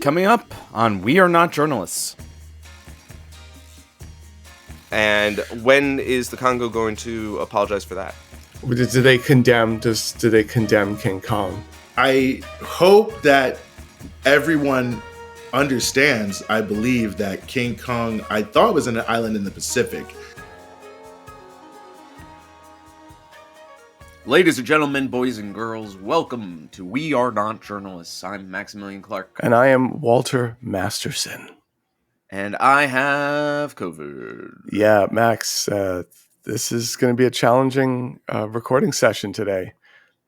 Coming up on We Are Not Journalists. And when is the Congo going to apologize for that? Do they condemn King Kong? I hope that everyone understands, I believe, that King Kong, I thought was an island in the Pacific. Ladies and gentlemen, boys and girls, welcome to We Are Not Journalists. I'm Maximilian Clark. And I am Walter Masterson. And I have COVID. Yeah, Max, this is going to be a challenging recording session today.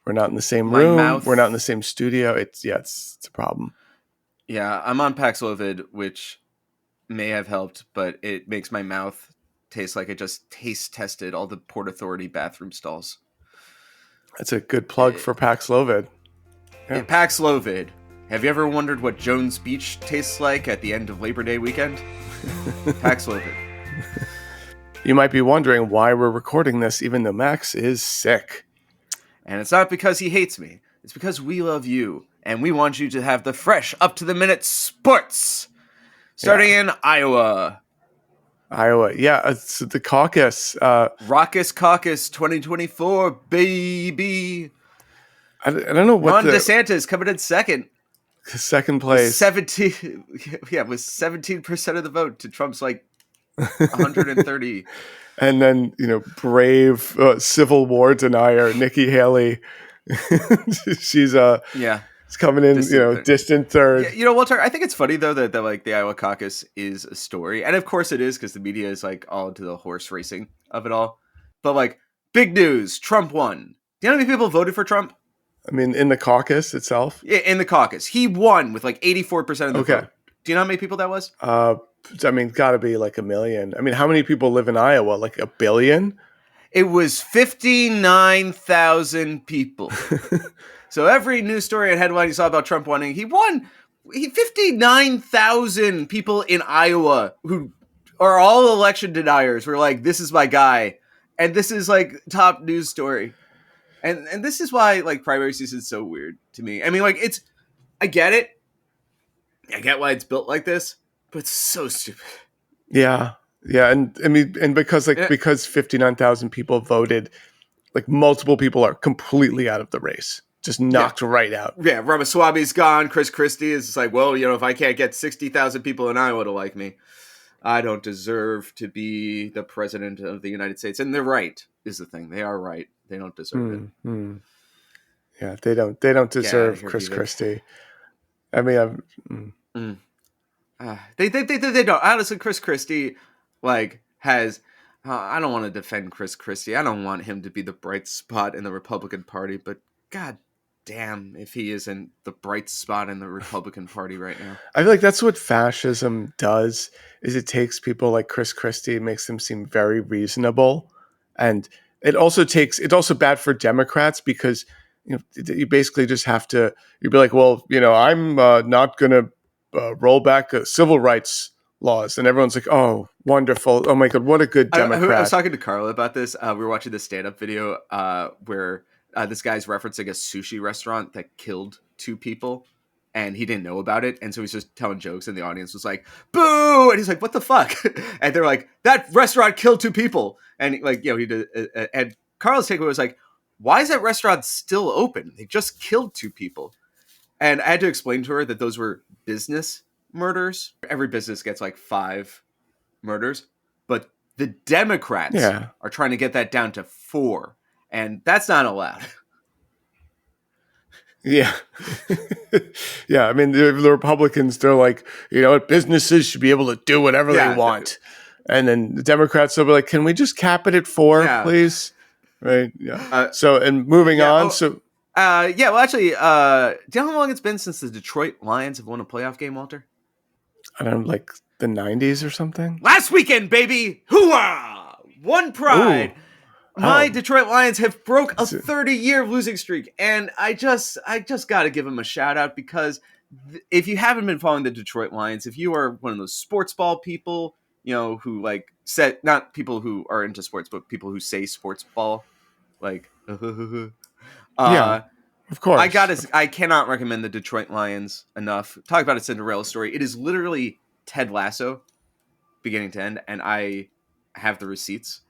We're not in the same room. We're not in the same studio. It's a problem. Yeah, I'm on Paxlovid, which may have helped, but it makes my mouth taste like it just taste tested all the Port Authority bathroom stalls. That's a good plug for Paxlovid. Yeah. Paxlovid. Have you ever wondered what Jones Beach tastes like at the end of Labor Day weekend? Paxlovid. You might be wondering why we're recording this even though Max is sick. And it's not because he hates me. It's because we love you. And we want you to have the fresh, up-to-the-minute sports. Starting in Iowa. Yeah, it's the caucus. Raucous Caucus 2024, baby. I don't know what Ron DeSantis coming in second. Second place. 17% of the vote to Trump's 130. And then, brave Civil War denier Nikki Haley. She's coming in, distant third. Yeah, Walter, I think it's funny though that the Iowa caucus is a story, and of course it is because the media is all into the horse racing of it all. But big news: Trump won. Do you know how many people voted for Trump? I mean, in the caucus itself. Yeah, in the caucus, he won with 84% of the vote. Do you know how many people that was? I mean, gotta be 1 million. I mean, how many people live in Iowa? 1 billion? It was 59,000 people. So every news story and headline you saw about Trump winning, he won. 59,000 people in Iowa who are all election deniers were like, this is my guy. And this is top news story. And this is why primary season is so weird to me. I mean, I get it. I get why it's built like this, but it's so stupid. Yeah. Yeah. And I mean, and because 59,000 people voted, multiple people are completely out of the race. Just knocked right out. Yeah, Ramaswamy's gone. Chris Christie is if I can't get 60,000 people in Iowa to like me, I don't deserve to be the president of the United States. And they're right, is the thing. They are right. They don't deserve it. Yeah, they don't deserve Chris Christie. I mean, they don't. Honestly, Chris Christie, has... I don't want to defend Chris Christie. I don't want him to be the bright spot in the Republican Party, but God damn if he isn't the bright spot in the Republican Party right now. I feel like that's what fascism does, is it takes people like Chris Christie and makes them seem very reasonable. And it's also bad for Democrats because you basically just have to, you'd be like, well, I'm not going to roll back civil rights laws. And everyone's like, oh, wonderful. Oh my God, what a good Democrat. I was talking to Carla about this. We were watching this stand-up video where this guy's referencing a sushi restaurant that killed 2 people, and he didn't know about it. And so he's just telling jokes, and the audience was like, boo! And he's like, what the fuck? And they're like, that restaurant killed 2 people. And he did. And Carla's takeaway was why is that restaurant still open? They just killed 2 people. And I had to explain to her that those were business murders. Every business gets 5 murders, but the Democrats are trying to get that down to 4. And that's not allowed. Yeah. Yeah. I mean, the Republicans, they're like, businesses should be able to do whatever they want. And then the Democrats will be like, can we just cap it at 4, please? Right. Yeah. Moving on. Well, actually, do you know how long it's been since the Detroit Lions have won a playoff game, Walter? I don't know, the 90s or something? Last weekend, baby! Hoorah! One pride! Ooh. My Detroit Lions have broke a 30-year losing streak, and I just got to give them a shout out because if you haven't been following the Detroit Lions, if you are one of those sports ball people, who not people who are into sports, but people who say sports ball, Of course. I cannot recommend the Detroit Lions enough. Talk about a Cinderella story. It is literally Ted Lasso, beginning to end, and I have the receipts.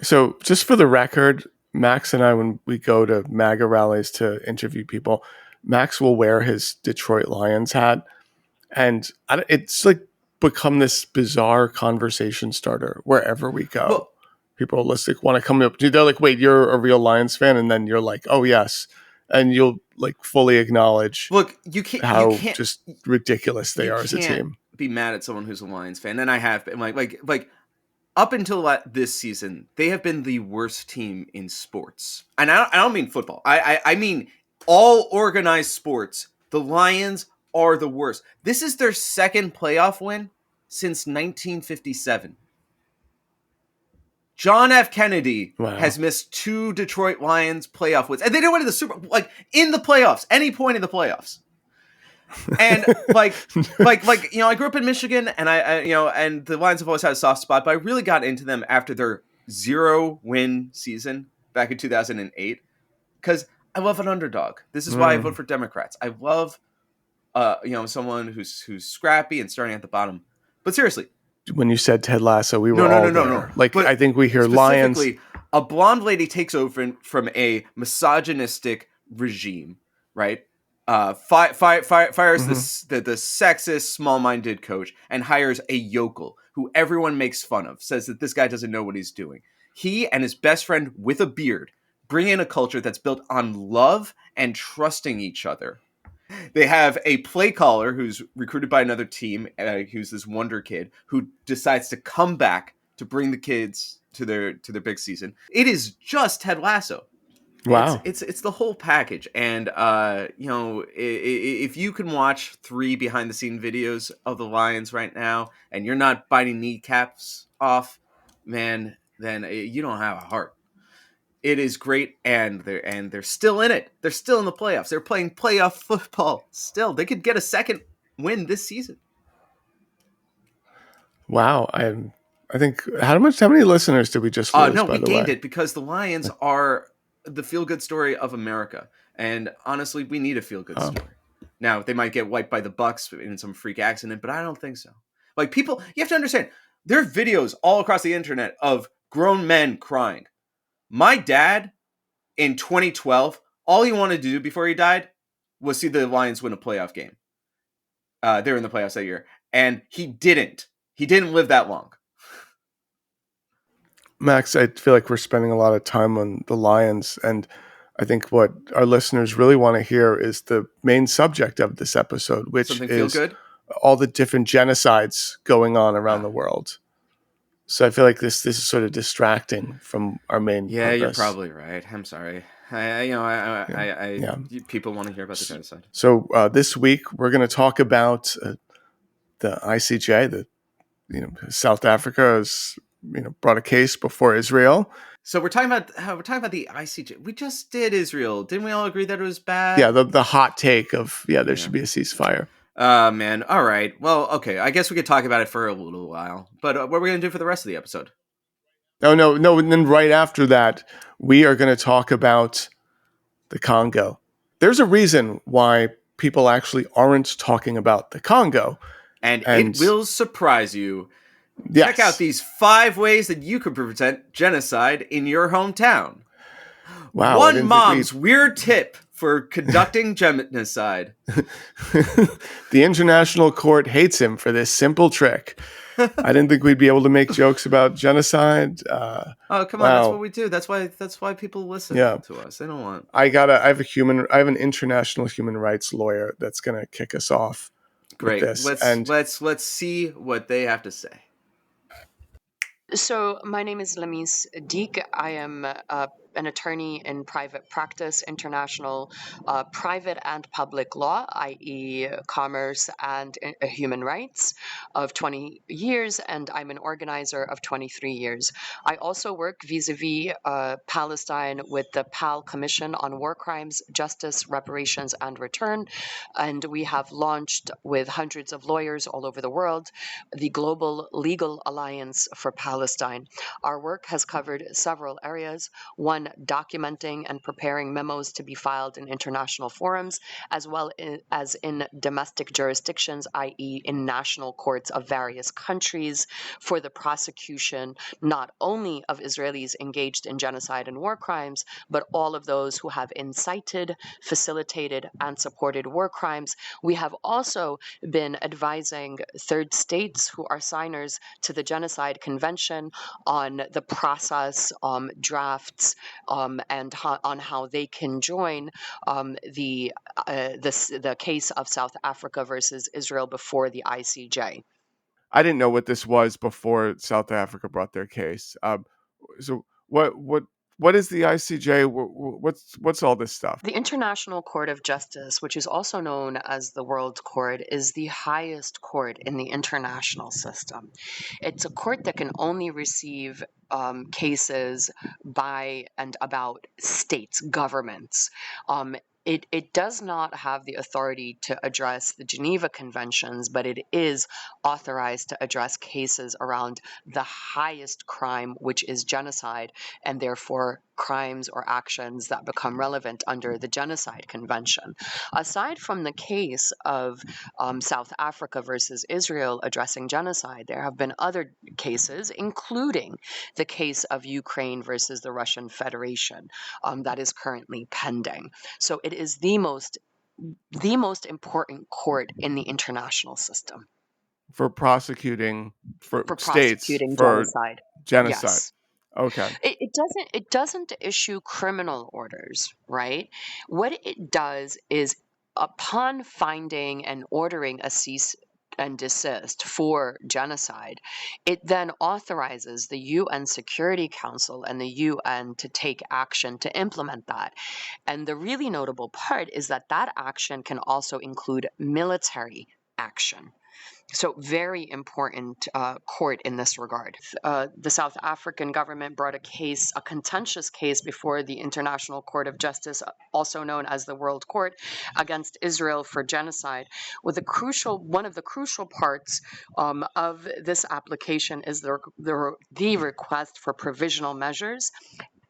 So just for the record, Max and I, when we go to MAGA rallies to interview people, Max will wear his Detroit Lions hat. And it's like become this bizarre conversation starter wherever we go. Well, people like want to come up to you. They're like, wait, you're a real Lions fan? And then you're like, oh, yes. And you'll like fully acknowledge look, how you can't just ridiculous they are as a team. Be mad at someone who's a Lions fan. And I have been like up until this season, they have been the worst team in sports. And I don't mean football. I mean all organized sports. The Lions are the worst. This is their second playoff win since 1957. John F. Kennedy has missed 2 Detroit Lions playoff wins. And they didn't win in the Super Bowl, like in the playoffs, any point in the playoffs. And like I grew up in Michigan, and I and the Lions have always had a soft spot, but I really got into them after their 0-win season back in 2008 because I love an underdog. This is why I vote for Democrats. I love someone who's scrappy and starting at the bottom. But seriously, when you said Ted Lasso, we were no. Like, but I think we hear Lions. A blonde lady takes over from a misogynistic regime, right? Fires the sexist, small-minded coach and hires a yokel who everyone makes fun of, says that this guy doesn't know what he's doing. He and his best friend with a beard bring in a culture that's built on love and trusting each other. They have a play caller who's recruited by another team, who's this wonder kid, who decides to come back to bring the kids to their big season. It is just Ted Lasso. Wow. It's the whole package. And, if you can watch 3 behind-the-scene videos of the Lions right now, and you're not biting kneecaps off, man, then you don't have a heart. It is great, and they're still in it. They're still in the playoffs. They're playing playoff football still. They could get a second win this season. Wow. I think how many listeners did we just lose? No, we gained it because the Lions are the feel-good story of America, and honestly, we need a feel-good story. Now, they might get wiped by the Bucks in some freak accident, but I don't think so. Like, people, you have to understand, there are videos all across the internet of grown men crying. My dad, in 2012, all he wanted to do before he died was see the Lions win a playoff game. They were in the playoffs that year, and he didn't. He didn't live that long. Max, I feel like we're spending a lot of time on the Lions, and I think what our listeners really want to hear is the main subject of this episode, which Something is feel good? All the different genocides going on around the world. So I feel like this is sort of distracting from our main purpose. You're probably right. I'm sorry. People want to hear about the genocide. So this week we're going to talk about the ICJ. South Africa has brought a case before Israel. So we're talking about the ICJ. We just did Israel. Didn't we all agree that it was bad? Yeah, the hot take of there should be a ceasefire. Man. All right. Well, okay. I guess we could talk about it for a little while. But what are we going to do for the rest of the episode? No. And then right after that, we are going to talk about the Congo. There's a reason why people actually aren't talking about the Congo. And it will surprise you. Yes. Check out these 5 ways that you could prevent genocide in your hometown. Wow. One mom's weird tip for conducting genocide. The International Court hates him for this simple trick. I didn't think we'd be able to make jokes about genocide. Oh, come on. That's what we do. That's why people listen to us. They don't want. I have an international human rights lawyer that's going to kick us off. Great. With this. Let's see what they have to say. So my name is Lamise Deek. I am an attorney in private practice, international private and public law, i.e. commerce and human rights, of 20 years, and I'm an organizer of 23 years. I also work vis-a-vis Palestine with the PAL Commission on War Crimes, Justice, Reparations, and Return, and we have launched with hundreds of lawyers all over the world the Global Legal Alliance for Palestine. Our work has covered several areas. One on documenting and preparing memos to be filed in international forums, as well as in domestic jurisdictions, i.e. in national courts of various countries, for the prosecution not only of Israelis engaged in genocide and war crimes, but all of those who have incited, facilitated, and supported war crimes. We have also been advising third states who are signers to the Genocide Convention on the process, drafts, and on how they can join the case of South Africa versus Israel before the ICJ. I didn't know what this was before South Africa brought their case. So what is the ICJ? What's all this stuff? The International Court of Justice, which is also known as the World Court, is the highest court in the international system. It's a court that can only receive cases by and about states, governments. It does not have the authority to address the Geneva Conventions, but it is authorized to address cases around the highest crime, which is genocide, and therefore crimes or actions that become relevant under the Genocide Convention. Aside from the case of South Africa versus Israel addressing genocide, there have been other cases, including the case of Ukraine versus the Russian Federation, that is currently pending. So it is the most important court in the international system For prosecuting for states prosecuting for genocide. genocide. Yes. Okay. It doesn't issue criminal orders, right? What it does is, upon finding and ordering a cease and desist for genocide, it then authorizes the UN Security Council and the UN to take action to implement that. And the really notable part is that that action can also include military action. So very important court in this regard. The South African government brought a contentious case before the International Court of Justice, also known as the World Court, against Israel for genocide. One of the crucial parts of this application is the request for provisional measures.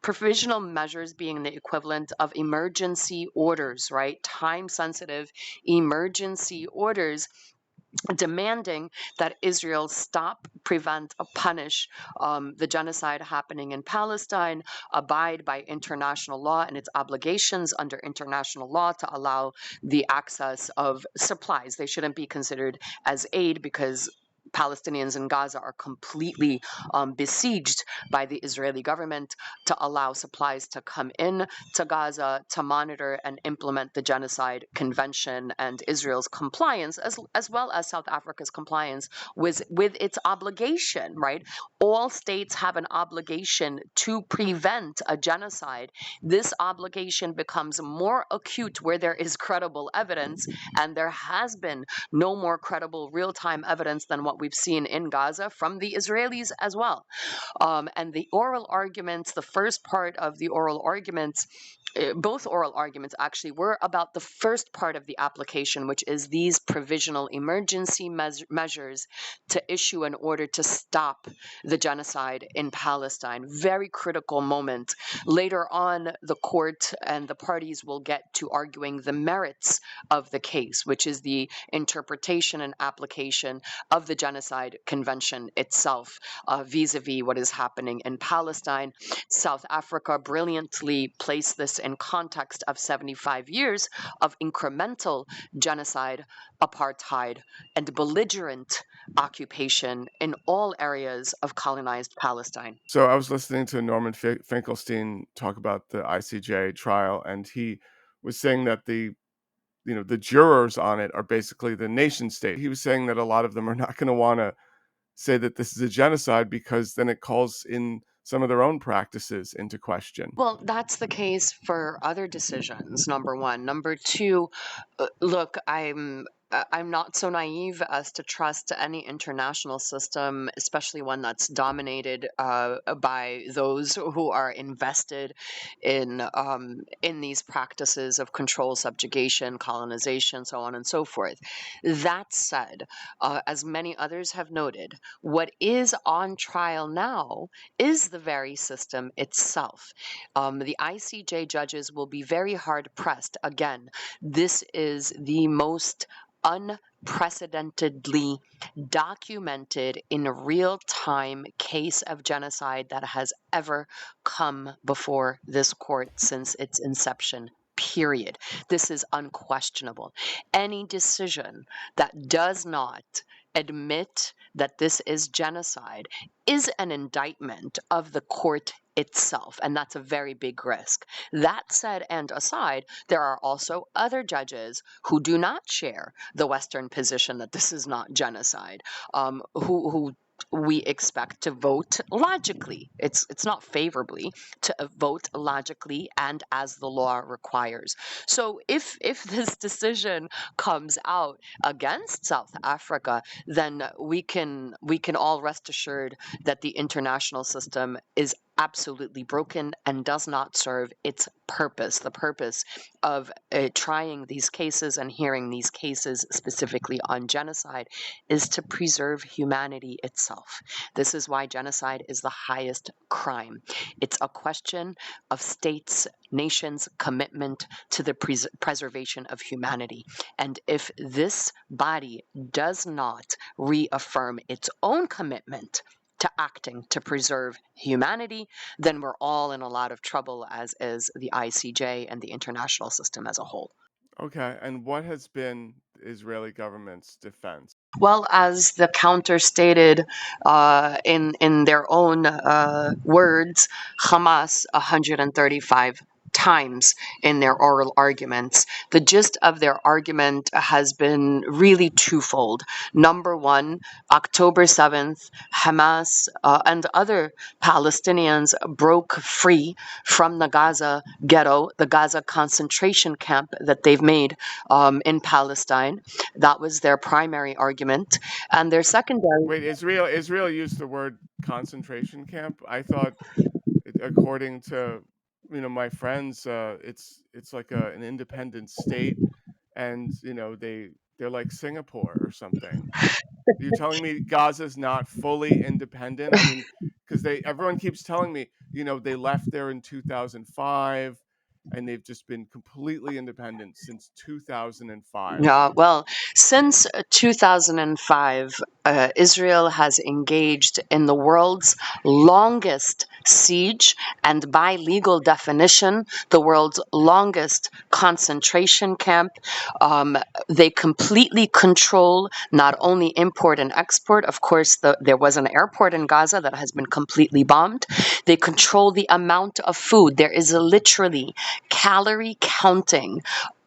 Provisional measures being the equivalent of emergency orders, right? Time-sensitive emergency orders demanding that Israel stop, prevent, or punish the genocide happening in Palestine, abide by international law and its obligations under international law to allow the access of supplies. They shouldn't be considered as aid because Palestinians in Gaza are completely besieged by the Israeli government to allow supplies to come in to Gaza to monitor and implement the Genocide Convention and Israel's compliance, as well as South Africa's compliance with its obligation, right? All states have an obligation to prevent a genocide. This obligation becomes more acute where there is credible evidence, and there has been no more credible real-time evidence than what we've seen in Gaza from the Israelis as well. And the oral arguments, the first part of the oral arguments, both oral arguments actually were about the first part of the application, which is these provisional emergency measures to issue an order to stop the genocide in Palestine. Very critical moment. Later on, the court and the parties will get to arguing the merits of the case, which is the interpretation and application of the Genocide Convention itself vis-a-vis what is happening in Palestine. South Africa brilliantly placed this in context of 75 years of incremental genocide, apartheid, and belligerent occupation in all areas of colonized Palestine. So I was listening to Norman Finkelstein talk about the ICJ trial, and he was saying that the jurors on it are basically the nation state. He was saying that a lot of them are not going to want to say that this is a genocide because then it calls in some of their own practices into question. Well, that's the case for other decisions, number one. Number two, look, I'm I'm not so naive as to trust any international system, especially one that's dominated by those who are invested in these practices of control, subjugation, colonization, so on and so forth. That said, as many others have noted, what is on trial now is the very system itself. The ICJ judges will be very hard pressed. Again, this is the most unprecedentedly documented in real time case of genocide that has ever come before this court since its inception. Period. This is unquestionable. Any decision that does not admit that this is genocide is an indictment of the court itself, and that's a very big risk. That said and aside, there are also other judges who do not share the Western position that this is not genocide, who we expect to vote logically. It's not favorably, to vote logically and as the law requires. So if this decision comes out against South Africa, then we can all rest assured that the international system is absolutely broken and does not serve its purpose, the purpose of trying these cases and hearing these cases specifically on genocide is to preserve humanity itself. This is why genocide is the highest crime. It's a question of states, nations' commitment to the preservation of humanity. And if this body does not reaffirm its own commitment to acting to preserve humanity, then we're all in a lot of trouble, as is the ICJ and the international system as a whole. Okay, and what has been the Israeli government's defense? Well, as the counter stated in their own words, Hamas 135 times in their oral arguments. The gist of their argument has been really twofold. Number one, October 7th, Hamas and other Palestinians broke free from the Gaza ghetto, the Gaza concentration camp that they've made in Palestine. That was their primary argument. And their secondary... Wait, Israel used the word concentration camp? I thought, according to my friends, it's like an independent state, and they're like Singapore or something. You're telling me Gaza's not fully independent? I mean, because everyone keeps telling me, they left there in 2005, and they've just been completely independent since 2005. Well, since 2005, Israel has engaged in the world's longest siege, and by legal definition, the world's longest concentration camp. They completely control not only import and export. Of course, there was an airport in Gaza that has been completely bombed. They control the amount of food. There is literally calorie counting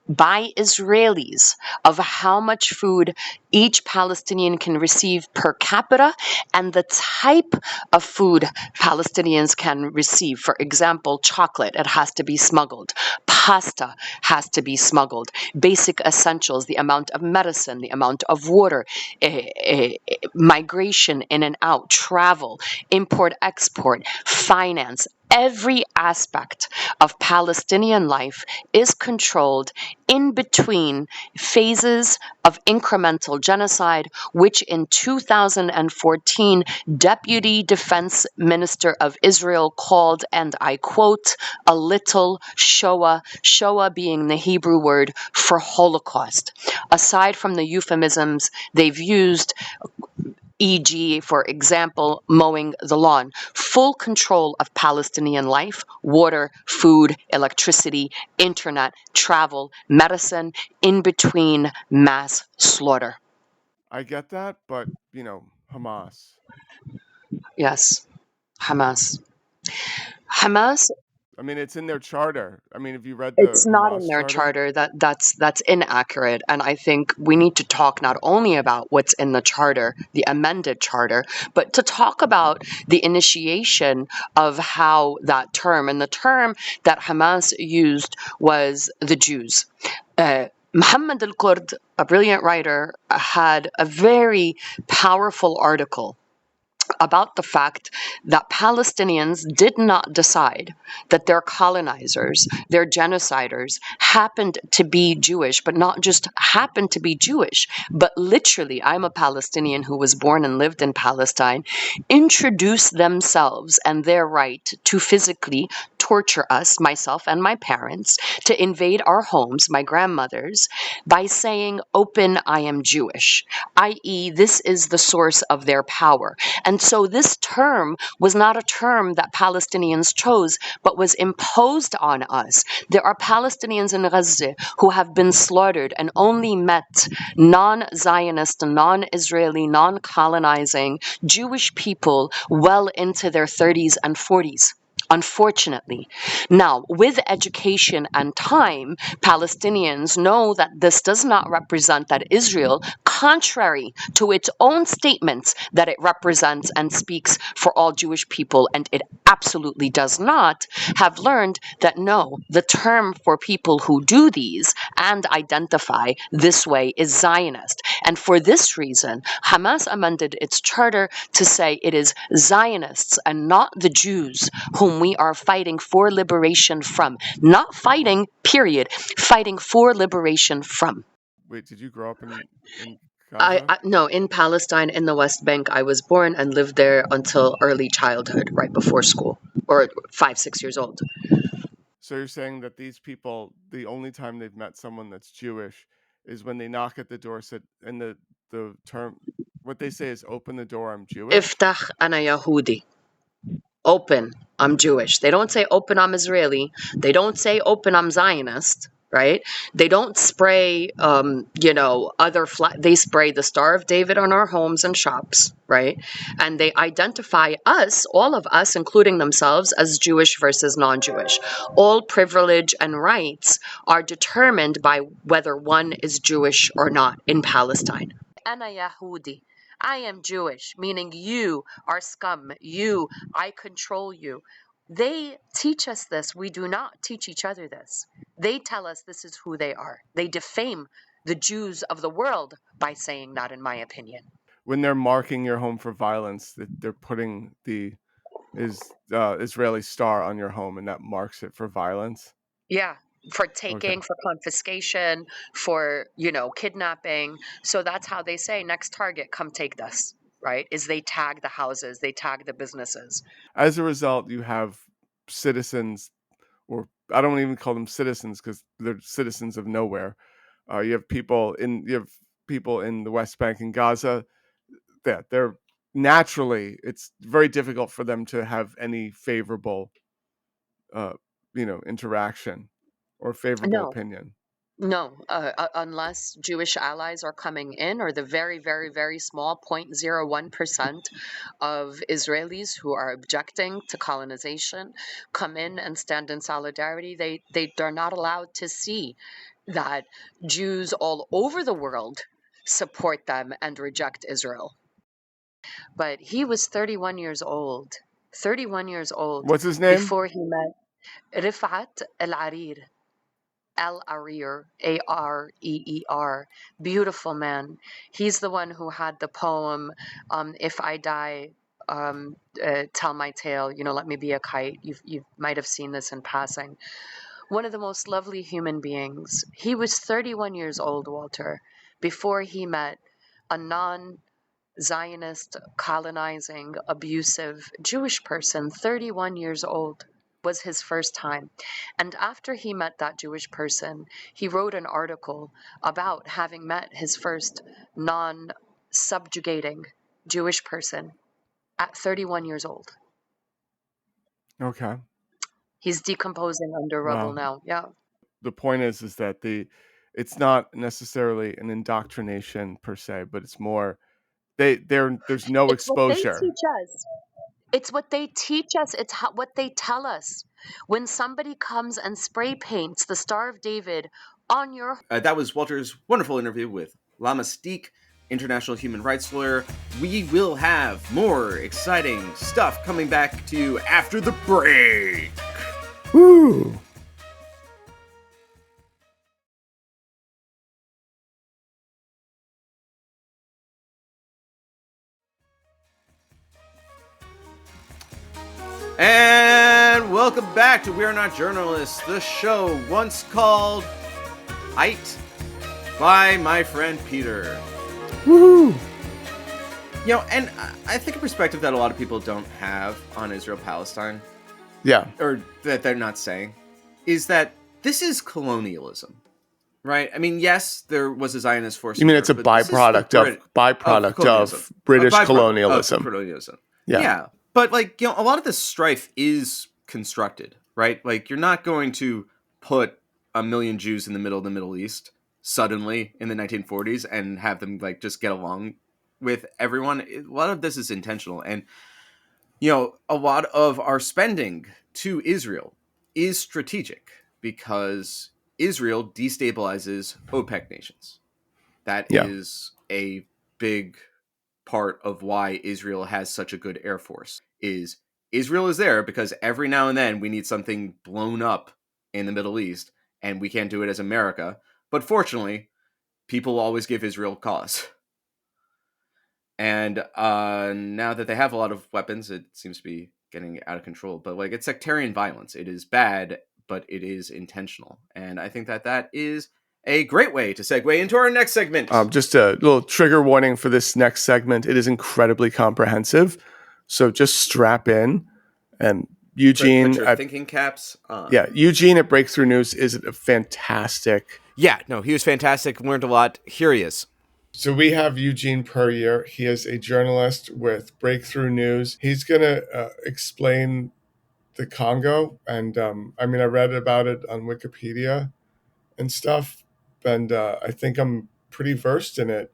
by Israelis of how much food each Palestinian can receive per capita and the type of food Palestinians can receive. For example, chocolate, it has to be smuggled. Pasta has to be smuggled. Basic essentials, the amount of medicine, the amount of water, migration in and out, travel, import, export, finance. Every aspect of Palestinian life is controlled in between phases of incremental genocide, which in 2014, Deputy Defense Minister of Israel called, and I quote, a little Shoah, Shoah being the Hebrew word for Holocaust. Aside from the euphemisms they've used, e.g., for example, mowing the lawn, full control of Palestinian life, water, food, electricity, internet, travel, medicine, in between mass slaughter. I get that, but, Hamas. Yes, Hamas. Hamas... I mean, it's in their charter. I mean, have you read the It's not in Hamas their charter? That's inaccurate. And I think we need to talk not only about what's in the charter, the amended charter, but to talk about the initiation of how that term, and the term that Hamas used was the Jews. Muhammad al-Kurd, a brilliant writer, had a very powerful article about the fact that Palestinians did not decide that their colonizers, their genociders, happened to be Jewish, but not just happened to be Jewish, but literally, I'm a Palestinian who was born and lived in Palestine, introduced themselves and their right to physically torture us, myself and my parents, to invade our homes, my grandmother's, by saying, open, I am Jewish, i.e., this is the source of their power. And so this term was not a term that Palestinians chose, but was imposed on us. There are Palestinians in Gaza who have been slaughtered and only met non-Zionist, non-Israeli, non-colonizing Jewish people well into their 30s and 40s. Unfortunately. Now, with education and time, Palestinians know that this does not represent that Israel, contrary to its own statements that it represents and speaks for all Jewish people, and it absolutely does not, have learned that no, the term for people who do these and identify this way is Zionist. And for this reason, Hamas amended its charter to say it is Zionists and not the Jews whom we are fighting for liberation from. Not fighting, period. Fighting for liberation from. Wait, did you grow up in Gaza? No, in Palestine, in the West Bank. I was born and lived there until early childhood, right before school, or 5, 6 years old. So you're saying that these people, the only time they've met someone that's Jewish is when they knock at the door, said, and the term, what they say is, open the door, I'm Jewish? Iftach ana Yahudi. Open, I'm Jewish. They don't say open, I'm Israeli. They don't say open, I'm Zionist, right? They don't spray, other they spray the Star of David on our homes and shops, right? And they identify us, all of us, including themselves, as Jewish versus non-Jewish. All privilege and rights are determined by whether one is Jewish or not in Palestine. Ana Yahudi. I am Jewish, meaning you are scum. I control you. They teach us this. We do not teach each other this. They tell us this is who they are. They defame the Jews of the world by saying that, in my opinion. When they're marking your home for violence, they're putting the Israeli star on your home, and that marks it for violence? Yeah, for taking, Okay. for confiscation, for, kidnapping. So that's how they say, next target, come take this, right? Is they tag the houses, they tag the businesses. As a result, you have citizens, or I don't even call them citizens because they're citizens of nowhere. You have people in the West Bank and Gaza that they're naturally, it's very difficult for them to have any favorable interaction or favorable No. opinion. No, unless Jewish allies are coming in, or the very, very, very small 0.01% of Israelis who are objecting to colonization come in and stand in solidarity, they're not allowed to see that Jews all over the world support them and reject Israel. But he was 31 years old. 31 years old. What's his name? Before he met Rifat al-Arir. Al-Arir, Areer, beautiful man. He's the one who had the poem, If I Die, Tell My Tale, let me be a kite. You might have seen this in passing. One of the most lovely human beings. He was 31 years old, Walter, before he met a non-Zionist, colonizing, abusive Jewish person. 31 years old was his first time. And after he met that Jewish person, he wrote an article about having met his first non-subjugating Jewish person at 31 years old. Okay. He's decomposing under rubble now. Yeah. The point is that it's not necessarily an indoctrination per se, but it's more there's no exposure. It's what they teach us. It's what they tell us. When somebody comes and spray paints the Star of David on your... That was Walter's wonderful interview with Lama Steek, international human rights lawyer. We will have more exciting stuff coming back to you after the break. Woo! And welcome back to We Are Not Journalists, the show once called Ite by my friend Peter. Woohoo! You know, and I think a perspective that a lot of people don't have on Israel-Palestine, Yeah. or that they're not saying, is that this is colonialism, right? I mean, yes, there was a Zionist force. You mean it's a byproduct of British colonialism? Colonialism. Yeah. Yeah. But, like, you know, a lot of this strife is constructed, right? Like, you're not going to put 1 million Jews in the middle of the Middle East suddenly in the 1940s and have them, like, just get along with everyone. A lot of this is intentional. And, you know, a lot of our spending to Israel is strategic because Israel destabilizes OPEC nations. That is a big part of why Israel has such a good air force. Is Israel is there because every now and then we need something blown up in the Middle East, and we can't do it as America. But fortunately, people always give Israel cause. And now that they have a lot of weapons, it seems to be getting out of control. But, like, it's sectarian violence. It is bad, but it is intentional. And I think that that is a great way to segue into our next segment. Just a little trigger warning for this next segment. It is incredibly comprehensive, so just strap in. And Euguene, Put your thinking caps on. Yeah, Euguene at Breakthrough News is a fantastic. Yeah, no, he was fantastic. Learned a lot. Here he is. So we have Euguene Puryear. He is a journalist with Breakthrough News. He's going to explain the Congo. And I mean, I read about it on Wikipedia and stuff. And I think I'm pretty versed in it.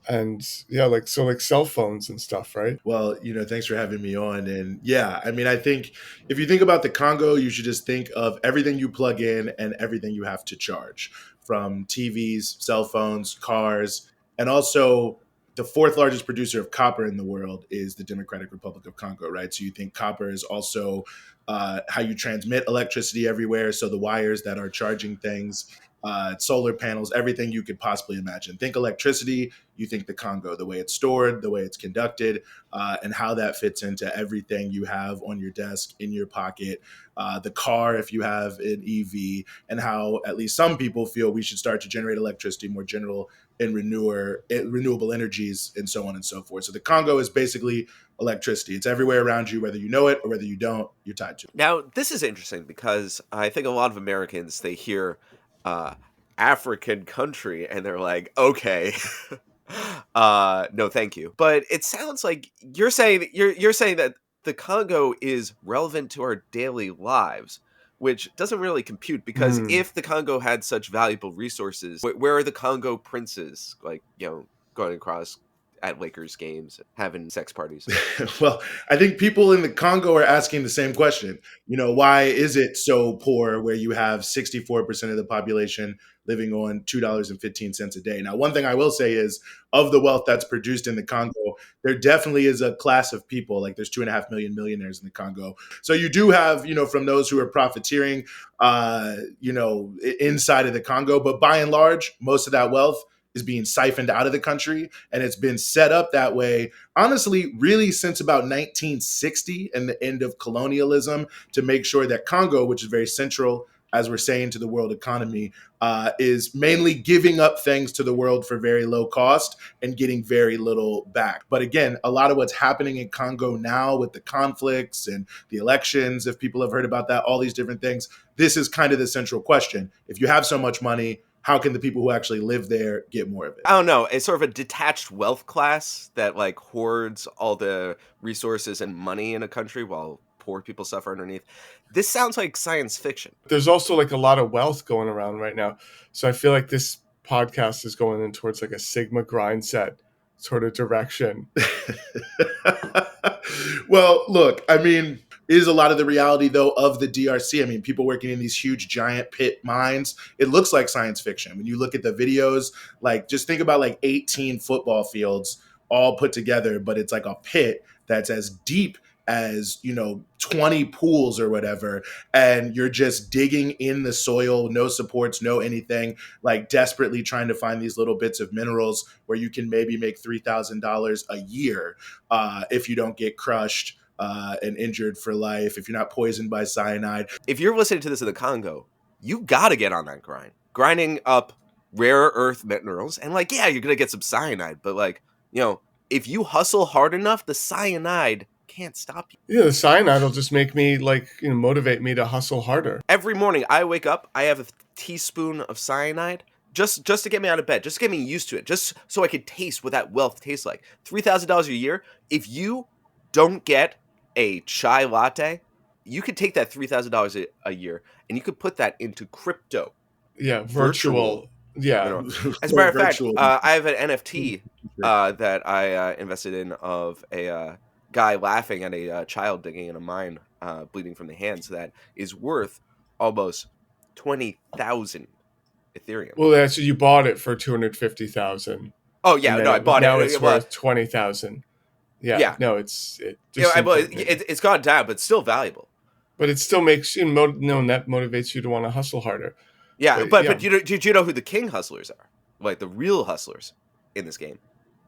And yeah, like cell phones and stuff, right? Well, you know, thanks for having me on. And yeah, I mean, I think if you think about the Congo, you should just think of everything you plug in and everything you have to charge, from TVs, cell phones, cars, and also the fourth largest producer of copper in the world is the Democratic Republic of Congo, right? So you think copper is also how you transmit electricity everywhere. So the wires that are charging things, solar panels, everything you could possibly imagine. Think electricity, you think the Congo, the way it's stored, the way it's conducted, and how that fits into everything you have on your desk, in your pocket, the car, if you have an EV, and how at least some people feel we should start to generate electricity more general and renewable energies and so on and so forth. So the Congo is basically electricity. It's everywhere around you, whether you know it or whether you don't, you're tied to it. Now, this is interesting because I think a lot of Americans, they hear African country and they're like, okay, no, thank you. But it sounds like you're saying that the Congo is relevant to our daily lives, which doesn't really compute because if the Congo had such valuable resources, where are the Congo princes, like, you know, going across at Lakers games, having sex parties? Well, I think people in the Congo are asking the same question. You know, why is it so poor where you have 64% of the population living on $2.15 a day? Now, one thing I will say is of the wealth that's produced in the Congo, there definitely is a class of people, like there's 2.5 million millionaires in the Congo. So you do have, you know, from those who are profiteering, you know, inside of the Congo, but by and large, most of that wealth is being siphoned out of the country. And it's been set up that way, honestly, really since about 1960 and the end of colonialism, to make sure that Congo, which is very central, as we're saying, to the world economy, is mainly giving up things to the world for very low cost and getting very little back. But again, a lot of what's happening in Congo now with the conflicts and the elections, if people have heard about that, all these different things, this is kind of the central question. If you have so much money, how can the people who actually live there get more of it? I don't know. It's sort of a detached wealth class that like hoards all the resources and money in a country while poor people suffer underneath. This sounds like science fiction. There's also like a lot of wealth going around right now. So I feel like this podcast is going in towards like a Sigma grind set sort of direction. Well, look, I mean, is a lot of the reality, though, of the DRC. I mean, people working in these huge giant pit mines, it looks like science fiction. When you look at the videos, like just think about like 18 football fields all put together, but it's like a pit that's as deep as, you know, 20 pools or whatever, and you're just digging in the soil, no supports, no anything, like desperately trying to find these little bits of minerals where you can maybe make $3,000 a year if you don't get crushed and injured for life, if you're not poisoned by cyanide. If you're listening to this in the Congo, you got to get on that grind. Grinding up rare earth minerals. And like, yeah, you're going to get some cyanide. But like, if you hustle hard enough, the cyanide can't stop you. Yeah, the cyanide will just make me motivate me to hustle harder. Every morning I wake up, I have a teaspoon of cyanide just to get me out of bed, just to get me used to it, just so I could taste what that wealth tastes like. $3,000 a year. If you don't get a chai latte, you could take that $3,000 a year and you could put that into crypto. Yeah, virtual. Yeah. As a matter of fact, Virtual. I have an NFT that I invested in of a guy laughing at a child digging in a mine, bleeding from the hands. That is worth almost 20,000 Ethereum. Well, that's you bought it for 250,000. Oh yeah, no, I bought now it. Now it's worth 20,000. Yeah, no, it's gone down, but it's still valuable. But it still makes that motivates you to want to hustle harder. Yeah, but did you know who the king hustlers are? Like the real hustlers in this game?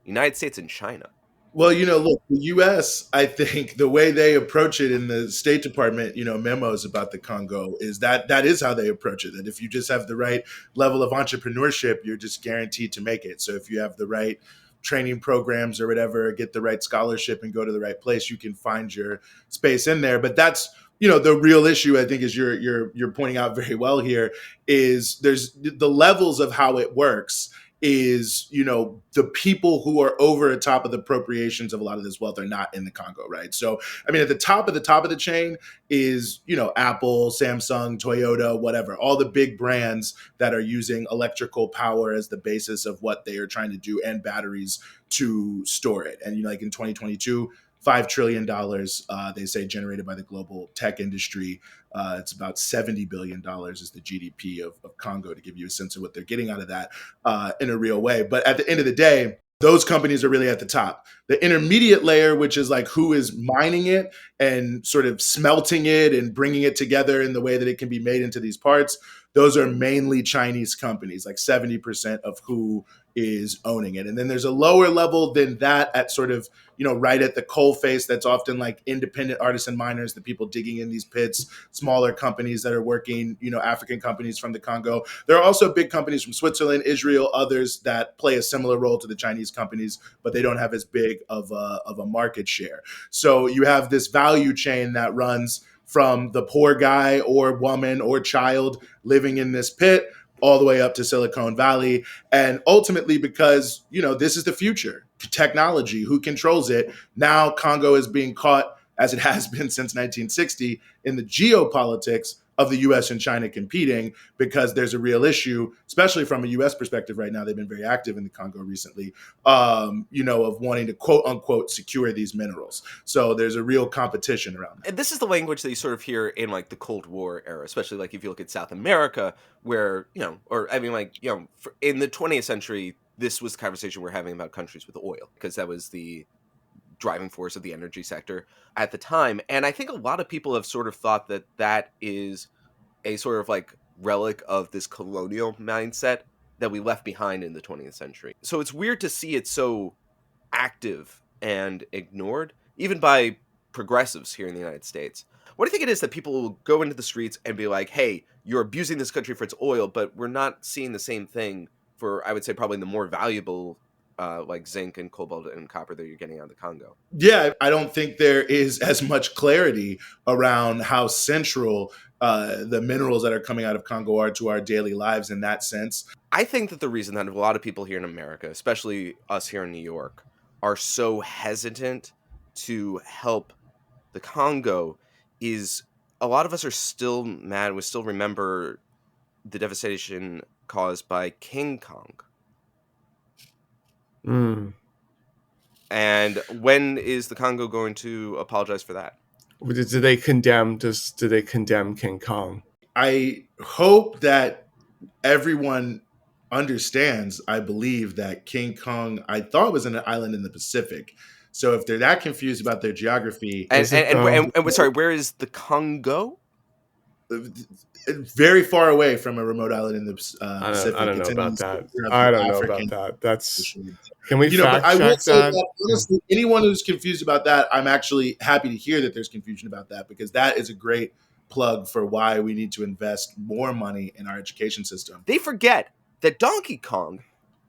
United States and China. Well, look, the U.S., I think the way they approach it in the State Department, memos about the Congo is that is how they approach it. That if you just have the right level of entrepreneurship, you're just guaranteed to make it. So if you have the right training programs or whatever, get the right scholarship and go to the right place, you can find your space in there. But that's, the real issue, I think, is you're pointing out very well here, is there's the levels of how it works is, the people who are over the top of the appropriations of a lot of this wealth are not in the Congo, right? So, I mean, at the top of the chain is, Apple, Samsung, Toyota, whatever, all the big brands that are using electrical power as the basis of what they are trying to do and batteries to store it. And, like in 2022, $5 trillion, they say, generated by the global tech industry. It's about $70 billion is the GDP of Congo, to give you a sense of what they're getting out of that in a real way. But at the end of the day, those companies are really at the top. The intermediate layer, which is like who is mining it and sort of smelting it and bringing it together in the way that it can be made into these parts, those are mainly Chinese companies, like 70% of who is owning it. And then there's a lower level than that at sort of, right at the coal face, that's often like independent artisan miners, the people digging in these pits, smaller companies that are working, African companies from the Congo. There are also big companies from Switzerland, Israel, others that play a similar role to the Chinese companies, but they don't have as big of a market share. So you have this value chain that runs from the poor guy or woman or child living in this pit all the way up to Silicon Valley. And ultimately, because, this is the future, technology, who controls it. Now Congo is being caught, as it has been since 1960, in the geopolitics of the U.S. and China competing, because there's a real issue, especially from a U.S. perspective right now. They've been very active in the Congo recently, of wanting to quote unquote secure these minerals. So there's a real competition around that. And this is the language that you sort of hear in like the Cold War era, especially like if you look at South America, where, in the 20th century, this was the conversation we're having about countries with oil, because that was the driving force of the energy sector at the time. And I think a lot of people have sort of thought that that is a sort of like relic of this colonial mindset that we left behind in the 20th century. So it's weird to see it so active and ignored, even by progressives here in the United States. What do you think it is that people will go into the streets and be like, hey, you're abusing this country for its oil, but we're not seeing the same thing for, I would say, probably the more valuable like zinc and cobalt and copper that you're getting out of the Congo? Yeah, I don't think there is as much clarity around how central the minerals that are coming out of Congo are to our daily lives in that sense. I think that the reason that a lot of people here in America, especially us here in New York, are so hesitant to help the Congo is a lot of us are still mad. We still remember the devastation caused by King Kong. And when is the Congo going to apologize for that? Do they condemn King Kong? I hope that everyone understands, I believe, that King Kong, I thought, was an island in the Pacific. So if they're that confused about their geography... And sorry, where is the Congo? very far away from a remote island in the Pacific. I don't know It's in about the that. center of I the don't know African about that. That's Ocean. Can we But fact I will check say that? that honestly, anyone who's confused about that, I'm actually happy to hear that there's confusion about that, because that is a great plug for why we need to invest more money in our education system. They forget that Donkey Kong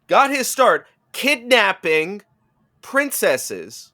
got his start kidnapping princesses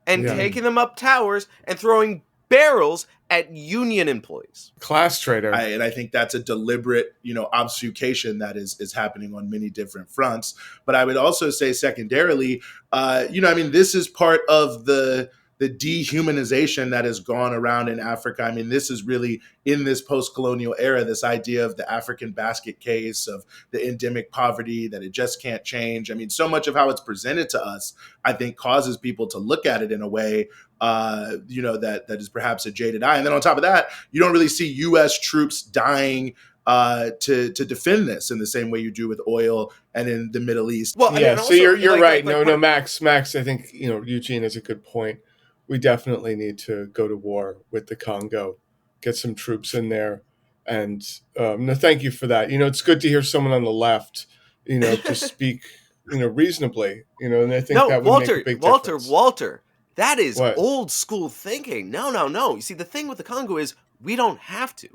and taking them up towers and throwing barrels at union employees. Class traitor. And I think that's a deliberate, obfuscation that is happening on many different fronts. But I would also say secondarily, this is part of the dehumanization that has gone around in Africa. I mean, this is really in this post-colonial era, this idea of the African basket case, of the endemic poverty, that it just can't change. I mean, so much of how it's presented to us, I think, causes people to look at it in a way that is perhaps a jaded eye. And then on top of that, you don't really see U.S. troops dying to defend this in the same way you do with oil and in the Middle East. Well, yeah, so you're right. Like, Max, I think, Euguene has a good point. We definitely need to go to war with the Congo, get some troops in there. And thank you for that. It's good to hear someone on the left, to speak, reasonably, and I think that would make a big difference. Walter, that is old school thinking. No. You see, the thing with the Congo is we don't have to,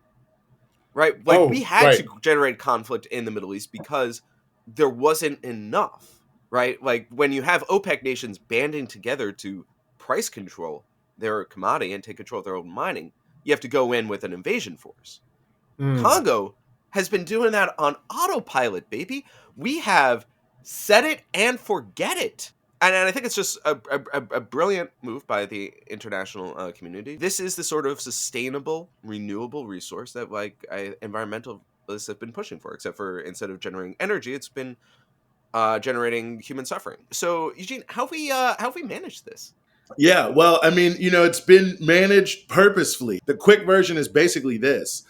right? Like we had to generate conflict in the Middle East because there wasn't enough, right? Like when you have OPEC nations banding together to price control their commodity and take control of their own mining, you have to go in with an invasion force. Congo has been doing that on autopilot, baby. We have set it and forget it. And I think it's just a brilliant move by the international community. This is the sort of sustainable, renewable resource that environmentalists have been pushing for, except for instead of generating energy, it's been generating human suffering. So, Euguene, how have we managed this? Yeah, well, I mean, it's been managed purposefully. The quick version is basically this.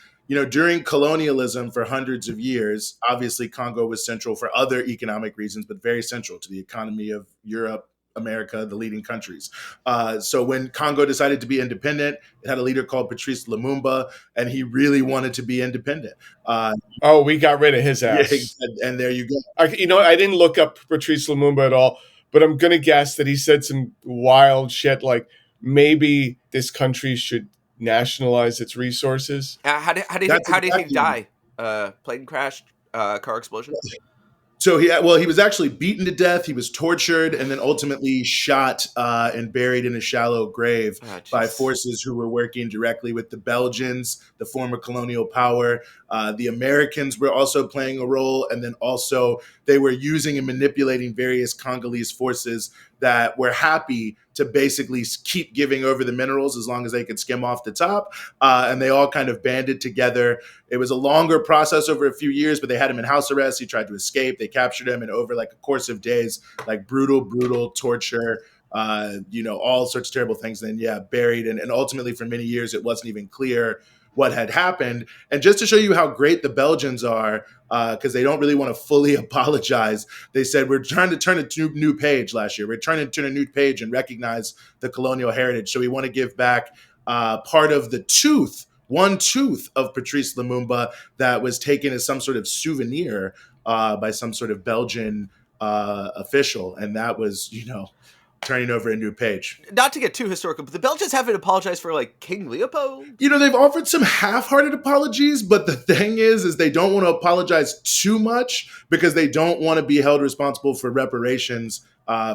During colonialism for hundreds of years, obviously Congo was central for other economic reasons, but very central to the economy of Europe, America, the leading countries. So when Congo decided to be independent, it had a leader called Patrice Lumumba, and he really wanted to be independent. We got rid of his ass. Yeah, and there you go. I didn't look up Patrice Lumumba at all, but I'm going to guess that he said some wild shit like maybe this country should nationalize its resources. How do you think he died? Plane crash, car explosion? So he was actually beaten to death. He was tortured and then ultimately shot and buried in a shallow grave by forces who were working directly with the Belgians, the former colonial power. The Americans were also playing a role, and then also they were using and manipulating various Congolese forces that were happy to basically keep giving over the minerals as long as they could skim off the top. And they all kind of banded together. It was a longer process over a few years, but they had him in house arrest. He tried to escape. They captured him, and over like a course of days, like brutal torture, all sorts of terrible things. Then, buried. And ultimately for many years, it wasn't even clear what had happened. And just to show you how great the Belgians are, because they don't really want to fully apologize, they said, we're trying to turn a new page last year. We're trying to turn a new page and recognize the colonial heritage. So we want to give back part of the one tooth of Patrice Lumumba that was taken as some sort of souvenir by some sort of Belgian official. And that was, turning over a new page. Not to get too historical, but the Belgians haven't apologized for like King Leopold. They've offered some half-hearted apologies, but the thing is they don't want to apologize too much because they don't want to be held responsible for reparations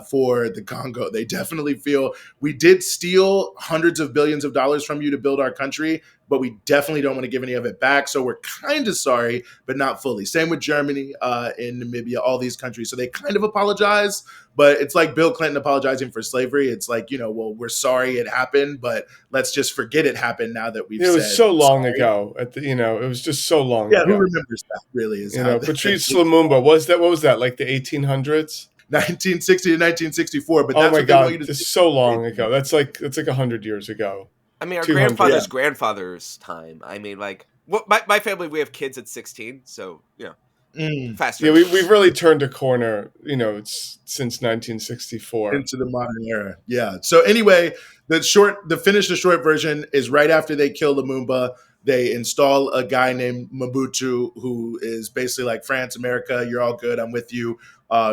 for the Congo. They definitely feel we did steal hundreds of billions of dollars from you to build our country, but we definitely don't want to give any of it back. So we're kind of sorry, but not fully. Same with Germany, in Namibia, all these countries. So they kind of apologize, but it's like Bill Clinton apologizing for slavery. It's like, well, we're sorry it happened, but let's just forget it happened now that we've said. It was so long ago. It was just so long ago. Yeah, who remembers that really? Patrice Lumumba, what was that, like the 1800s? 1960 to 1964, but that's my God, it's so long ago. That's like 100 years ago. I mean, our grandfather's grandfather's time. I mean, like, my family, we have kids at 16, so faster. Yeah, we've really turned a corner. It's since 1964 into the modern era. Yeah. So anyway, the short version is right after they kill Lumumba. They install a guy named Mobutu, who is basically like, France, America, you're all good. I'm with you.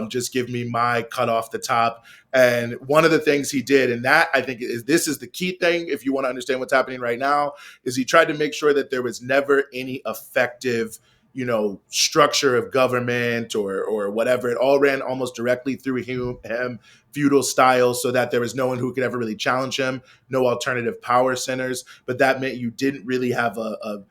Just give me my cut off the top. And one of the things he did, and that I think this is the key thing, if you want to understand what's happening right now, is he tried to make sure that there was never any effective, structure of government or whatever. It all ran almost directly through him, feudal style, so that there was no one who could ever really challenge him, no alternative power centers. But that meant you didn't really have a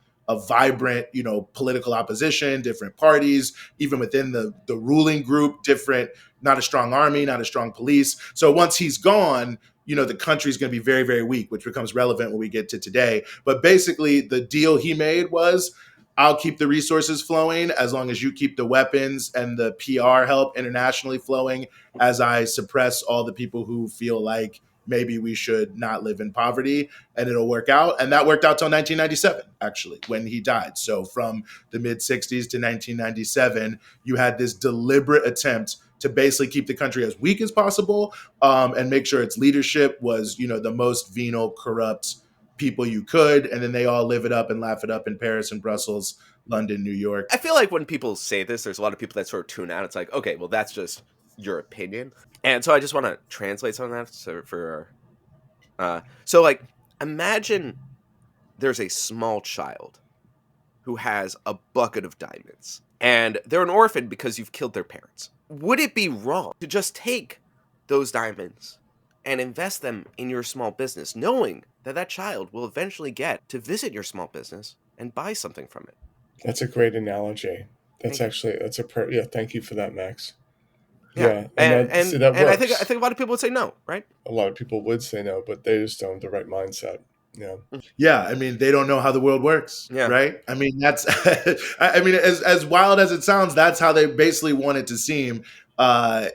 vibrant, political opposition, different parties, even within the ruling group, different, not a strong army, not a strong police. So once he's gone, the country's going to be very, very weak, which becomes relevant when we get to today. But basically, the deal he made was, I'll keep the resources flowing as long as you keep the weapons and the PR help internationally flowing, as I suppress all the people who feel like maybe we should not live in poverty, and it'll work out. And that worked out till 1997, actually, when he died. So from the mid 60s to 1997, you had this deliberate attempt to basically keep the country as weak as possible, and make sure its leadership was, the most venal, corrupt people you could. And then they all live it up and laugh it up in Paris and Brussels, London, New York. I feel like when people say this, there's a lot of people that sort of tune out. It's like, okay, well, that's just your opinion. And so I just want to translate some of that so like, imagine there's a small child who has a bucket of diamonds, and they're an orphan because you've killed their parents. Would it be wrong to just take those diamonds and invest them in your small business, knowing that that child will eventually get to visit your small business and buy something from it? That's a great analogy. Thank you for that, Max. Yeah, and that I works. think a lot of people would say no, right? A lot of people would say no, but they just don't have the right mindset. Yeah. Yeah, I mean, they don't know how the world works, Yeah. right? I mean, that's, I mean, as wild as it sounds, that's how they basically want it to seem.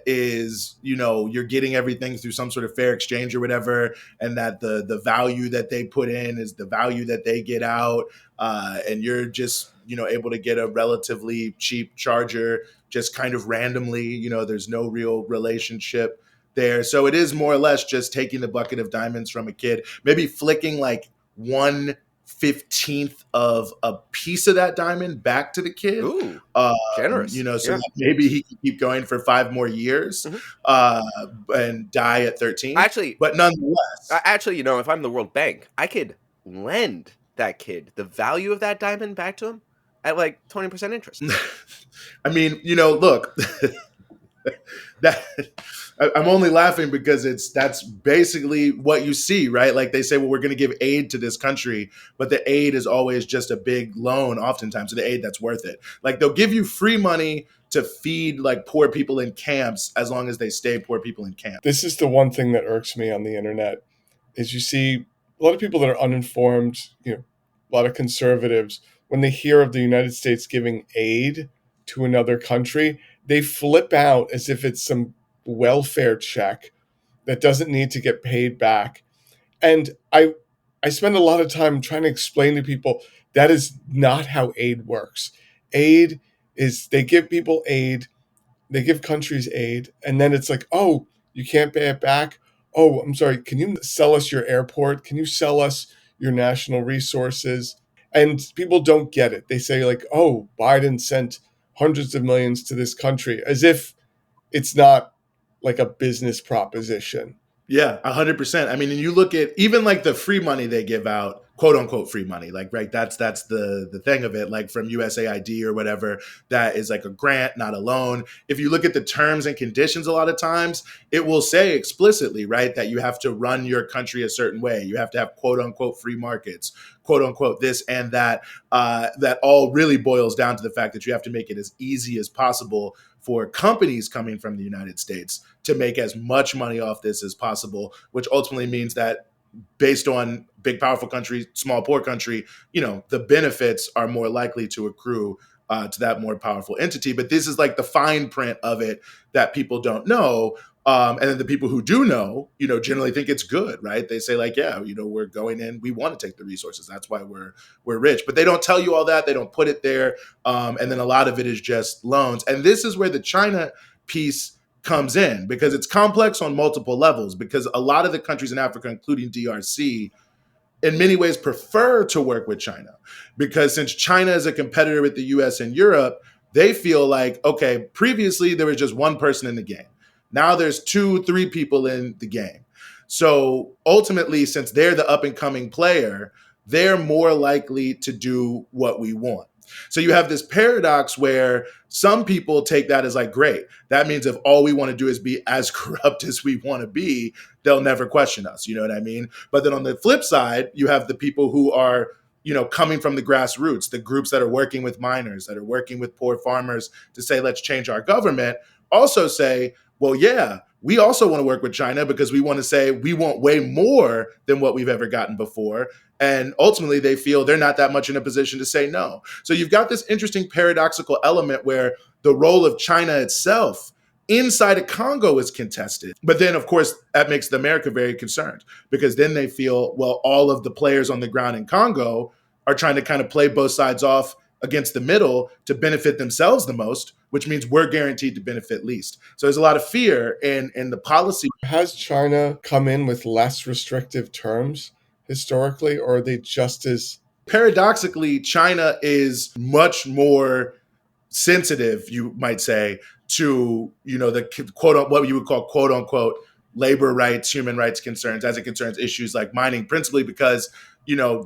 Is, you're getting everything through some sort of fair exchange or whatever, and that the value that they put in is the value that they get out, and you're just, able to get a relatively cheap charger just kind of randomly. There's no real relationship there. So it is more or less just taking the bucket of diamonds from a kid, maybe flicking like 1/15 of a piece of that diamond back to the kid. Ooh, generous. So that maybe he can keep going for 5 more years, and die at 13. Actually, but nonetheless, if I'm the World Bank, I could lend that kid the value of that diamond back to him at like 20% interest. I mean, look, that I'm only laughing because that's basically what you see, right? Like they say, well, we're going to give aid to this country, but the aid is always just a big loan, oftentimes, so the aid that's worth it. Like they'll give you free money to feed like poor people in camps as long as they stay poor people in camp. This is the one thing that irks me on the internet is you see a lot of people that are uninformed, a lot of conservatives, when they hear of the United States giving aid to another country, they flip out as if it's some welfare check that doesn't need to get paid back. And I spend a lot of time trying to explain to people that is not how aid works. Aid is they give people aid, they give countries aid, and then it's like, oh, you can't pay it back? Oh, I'm sorry, can you sell us your airport? Can you sell us your national resources? And people don't get it. They say like, oh, Biden sent hundreds of millions to this country, as if it's not like a business proposition. Yeah, 100%. I mean, and you look at even like the free money they give out, quote unquote free money, like, right, that's the thing of it, like from USAID or whatever, that is like a grant, not a loan. If you look at the terms and conditions, a lot of times it will say explicitly, right, that you have to run your country a certain way. You have to have quote unquote free markets, quote unquote this and that. That all really boils down to the fact that you have to make it as easy as possible for companies coming from the United States to make as much money off this as possible, which ultimately means that based on big, powerful country, small, poor country, the benefits are more likely to accrue to that more powerful entity. But this is like the fine print of it that people don't know. And then the people who do know, generally think it's good, right? They say like, yeah, we're going in, we want to take the resources. That's why we're rich. But they don't tell you all that. They don't put it there. And then a lot of it is just loans. And this is where the China piece comes in, because it's complex on multiple levels, because a lot of the countries in Africa, including DRC, in many ways prefer to work with China, because since China is a competitor with the US and Europe, they feel like, okay, previously there was just one person in the game. Now there's 2, 3 people in the game. So ultimately, since they're the up and coming player, they're more likely to do what we want. So you have this paradox where some people take that as like, great, that means if all we want to do is be as corrupt as we want to be, they'll never question us. You know what I mean? But then on the flip side, you have the people who are, coming from the grassroots, the groups that are working with miners, that are working with poor farmers to say, let's change our government, also say, well, yeah, we also want to work with China because we want to say we want way more than what we've ever gotten before. And ultimately, they feel they're not that much in a position to say no. So you've got this interesting paradoxical element where the role of China itself inside of Congo is contested. But then, of course, that makes America very concerned, because then they feel, well, all of the players on the ground in Congo are trying to kind of play both sides off against the middle to benefit themselves the most, which means we're guaranteed to benefit least. So there's a lot of fear in the policy. Has China come in with less restrictive terms historically, or are they just as... Paradoxically, China is much more sensitive, you might say, to the quote, what you would call quote unquote labor rights, human rights concerns, as it concerns issues like mining, principally because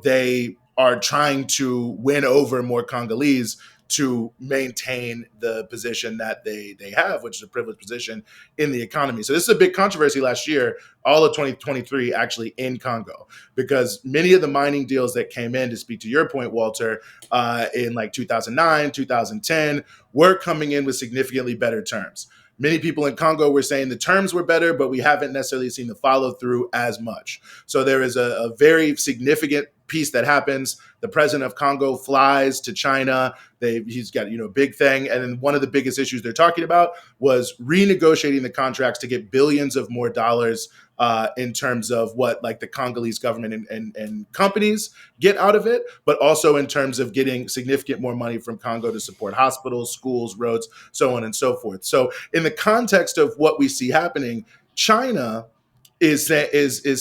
they are trying to win over more Congolese to maintain the position that they have, which is a privileged position in the economy. So this is a big controversy last year, all of 2023 actually in Congo, because many of the mining deals that came in, to speak to your point, Walter, in like 2009, 2010, were coming in with significantly better terms. Many people in Congo were saying the terms were better, but we haven't necessarily seen the follow through as much. So there is a very significant piece that happens. The president of Congo flies to China. He's got a big thing, and then one of the biggest issues they're talking about was renegotiating the contracts to get billions of more dollars in terms of what like the Congolese government and companies get out of it, but also in terms of getting significant more money from Congo to support hospitals, schools, roads, so on and so forth. So in the context of what we see happening, China is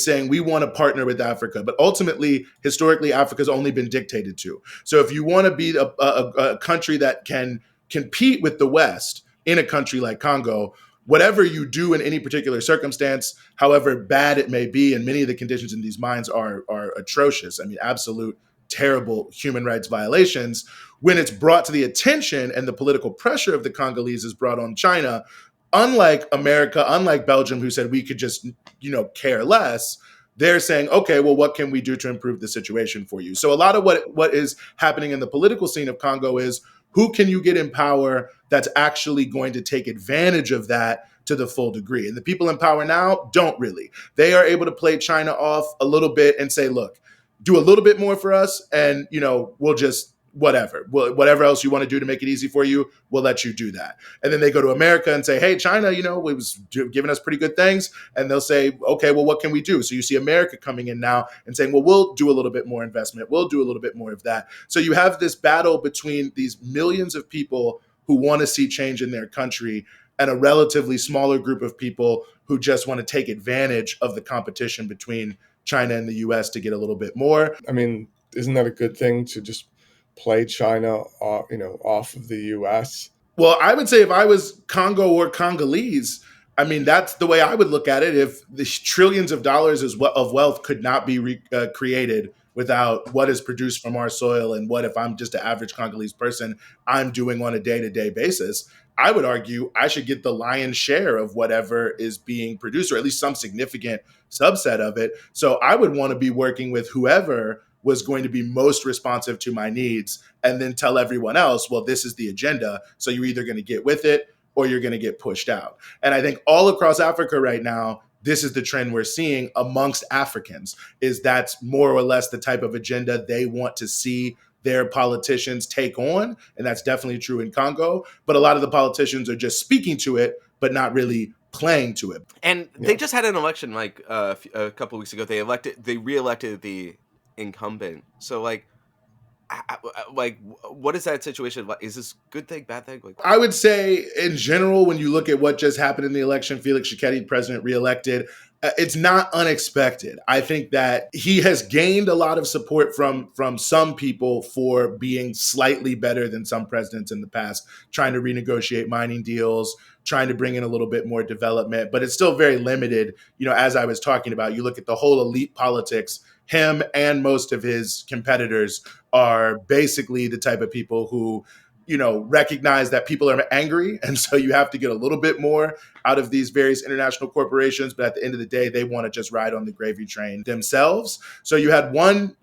saying we want to partner with Africa, but ultimately, historically, Africa's only been dictated to. So if you want to be a country that can compete with the West in a country like Congo, whatever you do in any particular circumstance, however bad it may be, and many of the conditions in these mines are atrocious. I mean, absolute terrible human rights violations. When it's brought to the attention and the political pressure of the Congolese is brought on China, unlike America, unlike Belgium, who said we could just, care less, they're saying, okay, well, what can we do to improve the situation for you? So a lot of what is happening in the political scene of Congo is, who can you get in power that's actually going to take advantage of that to the full degree? And the people in power now don't really. They are able to play China off a little bit and say, look, do a little bit more for us, and we'll just whatever else you want to do to make it easy for you, we'll let you do that. And then they go to America and say, hey, China, it was giving us pretty good things. And they'll say, okay, well, what can we do? So you see America coming in now and saying, well, we'll do a little bit more investment. We'll do a little bit more of that. So you have this battle between these millions of people who want to see change in their country and a relatively smaller group of people who just want to take advantage of the competition between China and the US to get a little bit more. I mean, isn't that a good thing to just play China, off of the U.S.? Well, I would say if I was Congo or Congolese, I mean, that's the way I would look at it. If the trillions of dollars of wealth could not be created without what is produced from our soil, and what, if I'm just an average Congolese person, I'm doing on a day-to-day basis, I would argue I should get the lion's share of whatever is being produced, or at least some significant subset of it. So I would want to be working with whoever was going to be most responsive to my needs, and then tell everyone else, well, this is the agenda. So you're either going to get with it or you're going to get pushed out. And I think all across Africa right now, this is the trend we're seeing amongst Africans, is that's more or less the type of agenda they want to see their politicians take on. And that's definitely true in Congo. But a lot of the politicians are just speaking to it, but not really playing to it. And they just had an election like a couple of weeks ago. They re-elected the incumbent. So like, like, what is that situation like? Is this good thing, bad thing? Like, I would say, in general, when you look at what just happened in the election, Felix Tshisekedi, president reelected, it's not unexpected. I think that he has gained a lot of support from some people for being slightly better than some presidents in the past, trying to renegotiate mining deals, trying to bring in a little bit more development, but it's still very limited. As I was talking about, you look at the whole elite politics, him and most of his competitors are basically the type of people who recognize that people are angry. And so you have to get a little bit more out of these various international corporations. But at the end of the day, they want to just ride on the gravy train themselves. So you had one,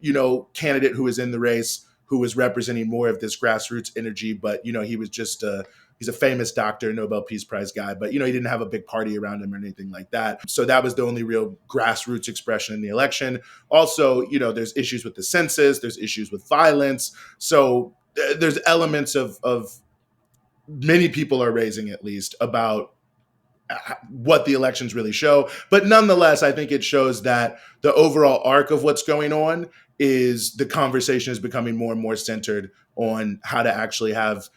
candidate who was in the race who was representing more of this grassroots energy. But, he was just he's a famous doctor, Nobel Peace Prize guy, but he didn't have a big party around him or anything like that. So that was the only real grassroots expression in the election. Also, there's issues with the census, there's issues with violence. So there's elements of many people are raising, at least, about what the elections really show. But nonetheless, I think it shows that the overall arc of what's going on is the conversation is becoming more and more centered on how to actually have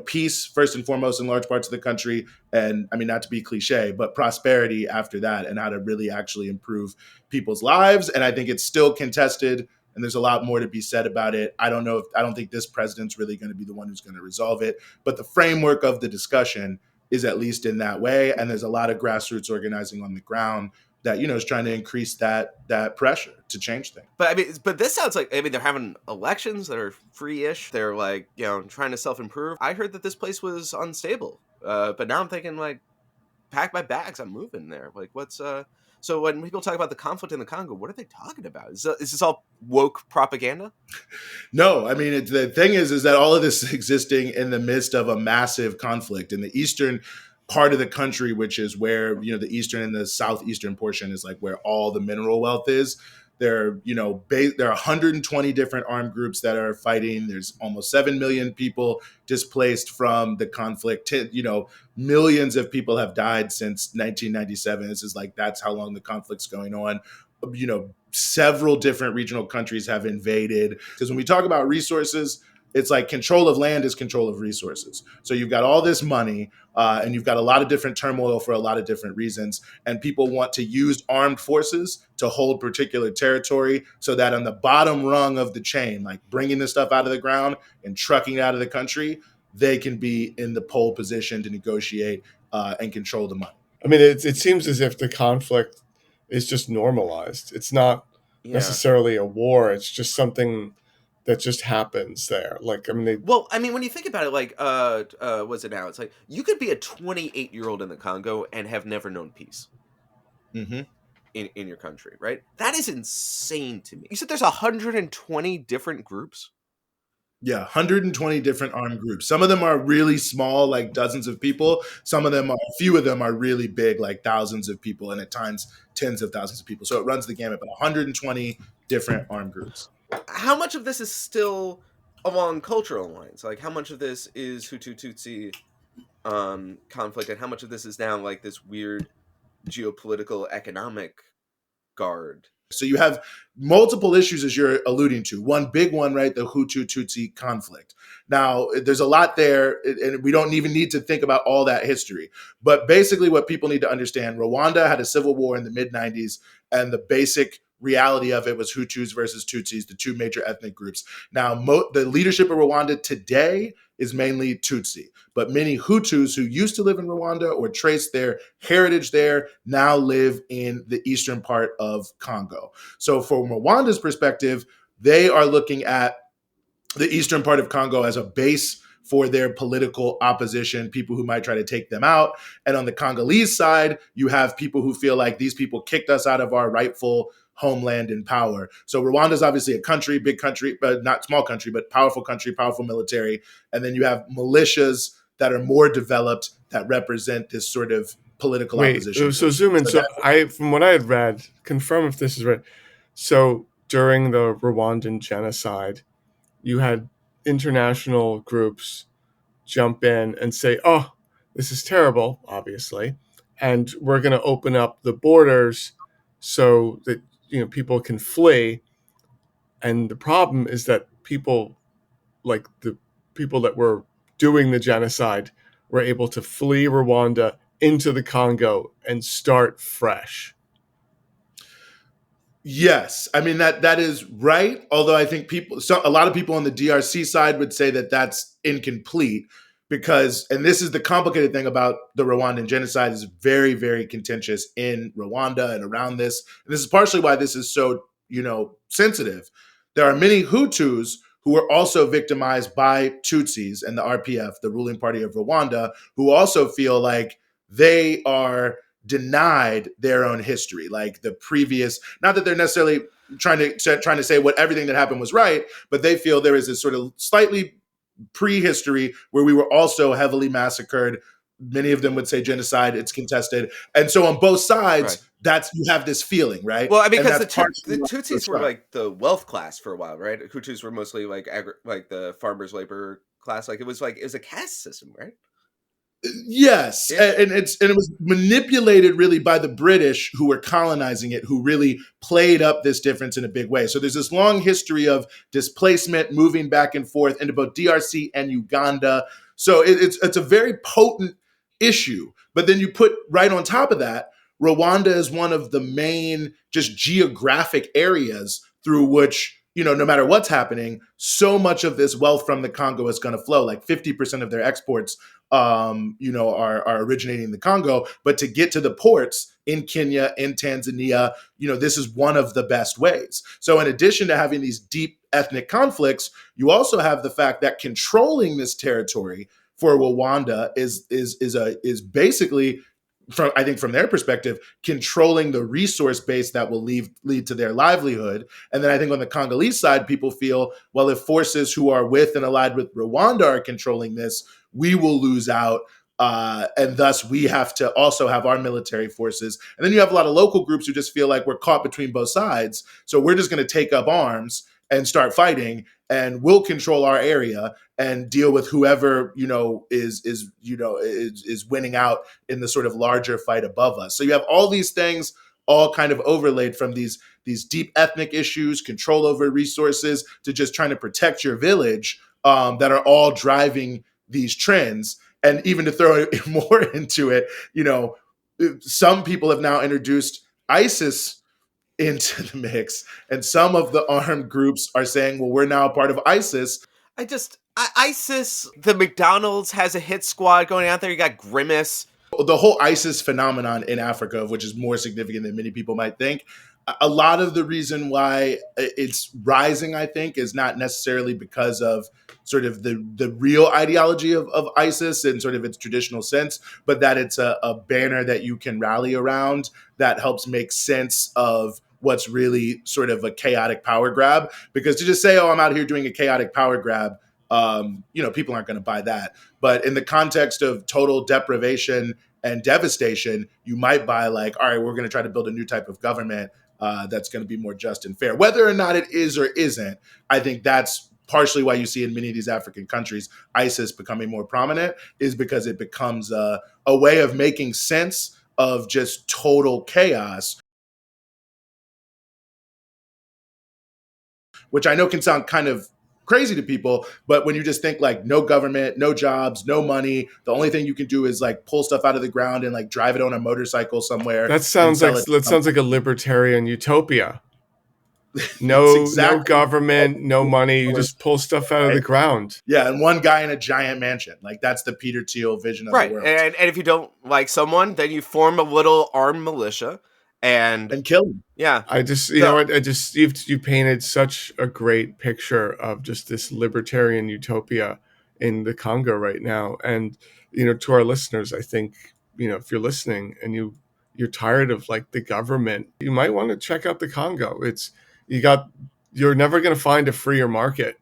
peace first and foremost in large parts of the country, and I mean, not to be cliche, but prosperity after that, and how to really actually improve people's lives. And I think it's still contested, and there's a lot more to be said about it. I don't think this president's really going to be the one who's going to resolve it, but the framework of the discussion is at least in that way. And there's a lot of grassroots organizing on the ground that, is trying to increase that pressure to change things. But this sounds like, they're having elections that are free-ish. They're like, trying to self-improve. I heard that this place was unstable. But now I'm thinking, like, pack my bags, I'm moving there. Like, what's, so when people talk about the conflict in the Congo, what are they talking about? Is this all woke propaganda? No, I mean, the thing is that all of this is existing in the midst of a massive conflict in the eastern part of the country, which is where, the eastern and the southeastern portion is like where all the mineral wealth is. There are 120 different armed groups that are fighting. There's almost 7 million people displaced from the conflict. Millions of people have died since 1997. That's how long the conflict's going on. Several different regional countries have invaded. Because when we talk about resources, it's like control of land is control of resources. So you've got all this money and you've got a lot of different turmoil for a lot of different reasons. And people want to use armed forces to hold particular territory so that on the bottom rung of the chain, like bringing this stuff out of the ground and trucking it out of the country, they can be in the pole position to negotiate and control the money. I mean, it seems as if the conflict is just normalized. It's not necessarily a war. It's just something that just happens there. Like, I mean, when you think about it, like, what's it now? It's like you could be a 28-year-old in the Congo and have never known peace in your country, right? That is insane to me. You said there's 120 different groups? Yeah, 120 different armed groups. Some of them are really small, like dozens of people. A few of them are really big, like thousands of people, and at times tens of thousands of people. So it runs the gamut, but 120 different armed groups. How much of this is still along cultural lines? Like, how much of this is Hutu-Tutsi conflict, and how much of this is now like this weird geopolitical economic guard? So you have multiple issues, as you're alluding to. One big one, right, the Hutu-Tutsi conflict. Now, there's a lot there, and we don't even need to think about all that history. But basically what people need to understand, Rwanda had a civil war in the mid-90s, and the basic reality of it was Hutus versus Tutsis, the two major ethnic groups. Now, the leadership of Rwanda today is mainly Tutsi, but many Hutus who used to live in Rwanda or trace their heritage there now live in the eastern part of Congo. So from Rwanda's perspective, they are looking at the eastern part of Congo as a base for their political opposition, people who might try to take them out. And on the Congolese side, you have people who feel like these people kicked us out of our rightful homeland and power. So Rwanda is obviously a country, big country, but not small country, but powerful country, powerful military. And then you have militias that are more developed that represent this sort of political opposition. So zoom in. From what I had read, confirm if this is right. So during the Rwandan genocide, you had international groups jump in and say, oh, this is terrible, obviously, and we're going to open up the borders so that people can flee. And the problem is that people like the people that were doing the genocide were able to flee Rwanda into the Congo and start fresh. Yes, I mean that is right. Although I think a lot of people on the DRC side would say that that's incomplete because, and this is the complicated thing about the Rwandan genocide, is very, very contentious in Rwanda and around this. And this is partially why this is so sensitive. There are many Hutus who were also victimized by Tutsis and the RPF, the ruling party of Rwanda, who also feel like they are denied their own history, like the previous. Not that they're necessarily trying to say what everything that happened was right, but they feel there is this sort of slightly prehistory where we were also heavily massacred. Many of them would say genocide. It's contested, and so on both sides, Right. that's, you have this feeling, right? Well, I mean, And because that's the Tutsis were like the wealth class for a while, right? Hutus were mostly like the farmers' labor class. Like it was a caste system, right? Yes, Yeah. and it was manipulated really by the British who were colonizing it, who really played up this difference in a big way. So there's this long history of displacement, moving back and forth into both DRC and Uganda. So it's a very potent issue. But then you put right on top of that, Rwanda is one of the main just geographic areas through which, no matter what's happening, so much of this wealth from the Congo is going to flow. Like 50% of their exports are originating in the Congo. But to get to the ports in Kenya, in Tanzania, this is one of the best ways. So in addition to having these deep ethnic conflicts, you also have the fact that controlling this territory for Rwanda is basically, from their perspective, controlling the resource base that will lead to their livelihood. And then I think on the Congolese side, people feel, well, if forces who are with and allied with Rwanda are controlling this, we will lose out. And thus we have to also have our military forces. And then you have a lot of local groups who just feel like we're caught between both sides. So we're just going to take up arms and start fighting, and we'll control our area and deal with whoever is winning out in the sort of larger fight above us. So you have all these things all kind of overlaid, from these deep ethnic issues, control over resources, to just trying to protect your village, that are all driving these trends. And even to throw more into it, some people have now introduced ISIS into the mix, and some of the armed groups are saying, well, we're now a part of ISIS. ISIS, the McDonald's has a hit squad going out there. You got Grimace. The whole ISIS phenomenon in Africa, which is more significant than many people might think, a lot of the reason why it's rising, I think, is not necessarily because of sort of the real ideology of ISIS in sort of its traditional sense, but that it's a banner that you can rally around that helps make sense of what's really sort of a chaotic power grab. Because to just say, oh, I'm out here doing a chaotic power grab, people aren't going to buy that. But in the context of total deprivation and devastation, you might buy like, all right, we're going to try to build a new type of government that's going to be more just and fair. Whether or not it is or isn't, I think that's partially why you see in many of these African countries ISIS becoming more prominent, is because it becomes a way of making sense of just total chaos, which I know can sound kind of crazy to people, but when you just think like no government, no jobs, no money, the only thing you can do is like pull stuff out of the ground and like drive it on a motorcycle somewhere. That sounds like a libertarian utopia. No government, no money. You just pull stuff out of the ground. Yeah, and one guy in a giant mansion. Like that's the Peter Thiel vision of the world. And if you don't like someone, then you form a little armed militia and kill them. Yeah. You painted such a great picture of just this libertarian utopia in the Congo right now. And, to our listeners, I think, if you're listening and you're tired of like the government, you might want to check out the Congo. You're never going to find a freer market.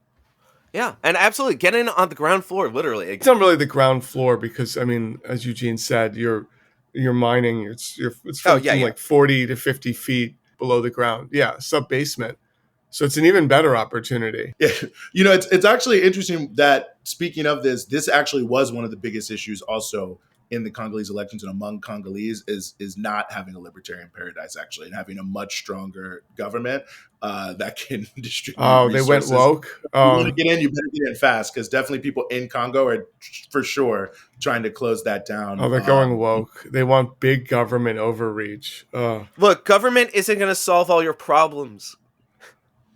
Yeah, and absolutely get in on the ground floor, literally. It's not really the ground floor because, I mean, as Euguene said, you're mining. It's from like 40 to 50 feet below the ground. Yeah, sub basement. So it's an even better opportunity. Yeah. It's actually interesting that, speaking of this actually was one of the biggest issues also in the Congolese elections and among Congolese is not having a libertarian paradise, actually, and having a much stronger government that can distribute Oh, they went resources. woke. If you want to get in, you better get in fast, because definitely people in Congo are for sure trying to close that down. Oh, they're going woke. They want big government overreach. Look, government isn't going to solve all your problems.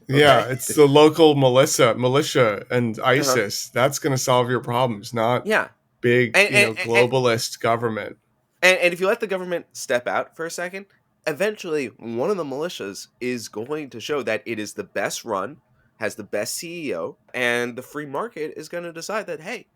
Yeah, Okay? it's the local militia and ISIS. That's going to solve your problems, not Yeah. big, And globalist government. And if you let the government step out for a second, eventually one of the militias is going to show that it is the best run, has the best CEO, and the free market is going to decide that, hey,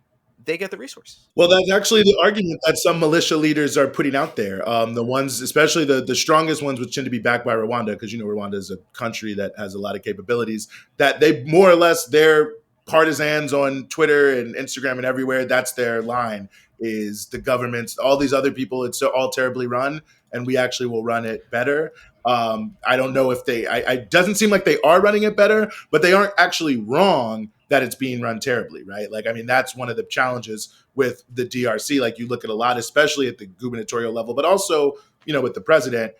they get the resources. Well, that's actually the argument that some militia leaders are putting out there. The ones, especially the strongest ones, which tend to be backed by Rwanda, because Rwanda is a country that has a lot of capabilities. That they more or less, their partisans on Twitter and Instagram and everywhere, that's their line: is the government's, all these other people, it's all terribly run, and we actually will run it better. I don't know if it doesn't seem like they are running it better, but they aren't actually wrong that it's being run terribly, right? Like, I mean, that's one of the challenges with the DRC. Like, you look at a lot, especially at the gubernatorial level, but also, with the president,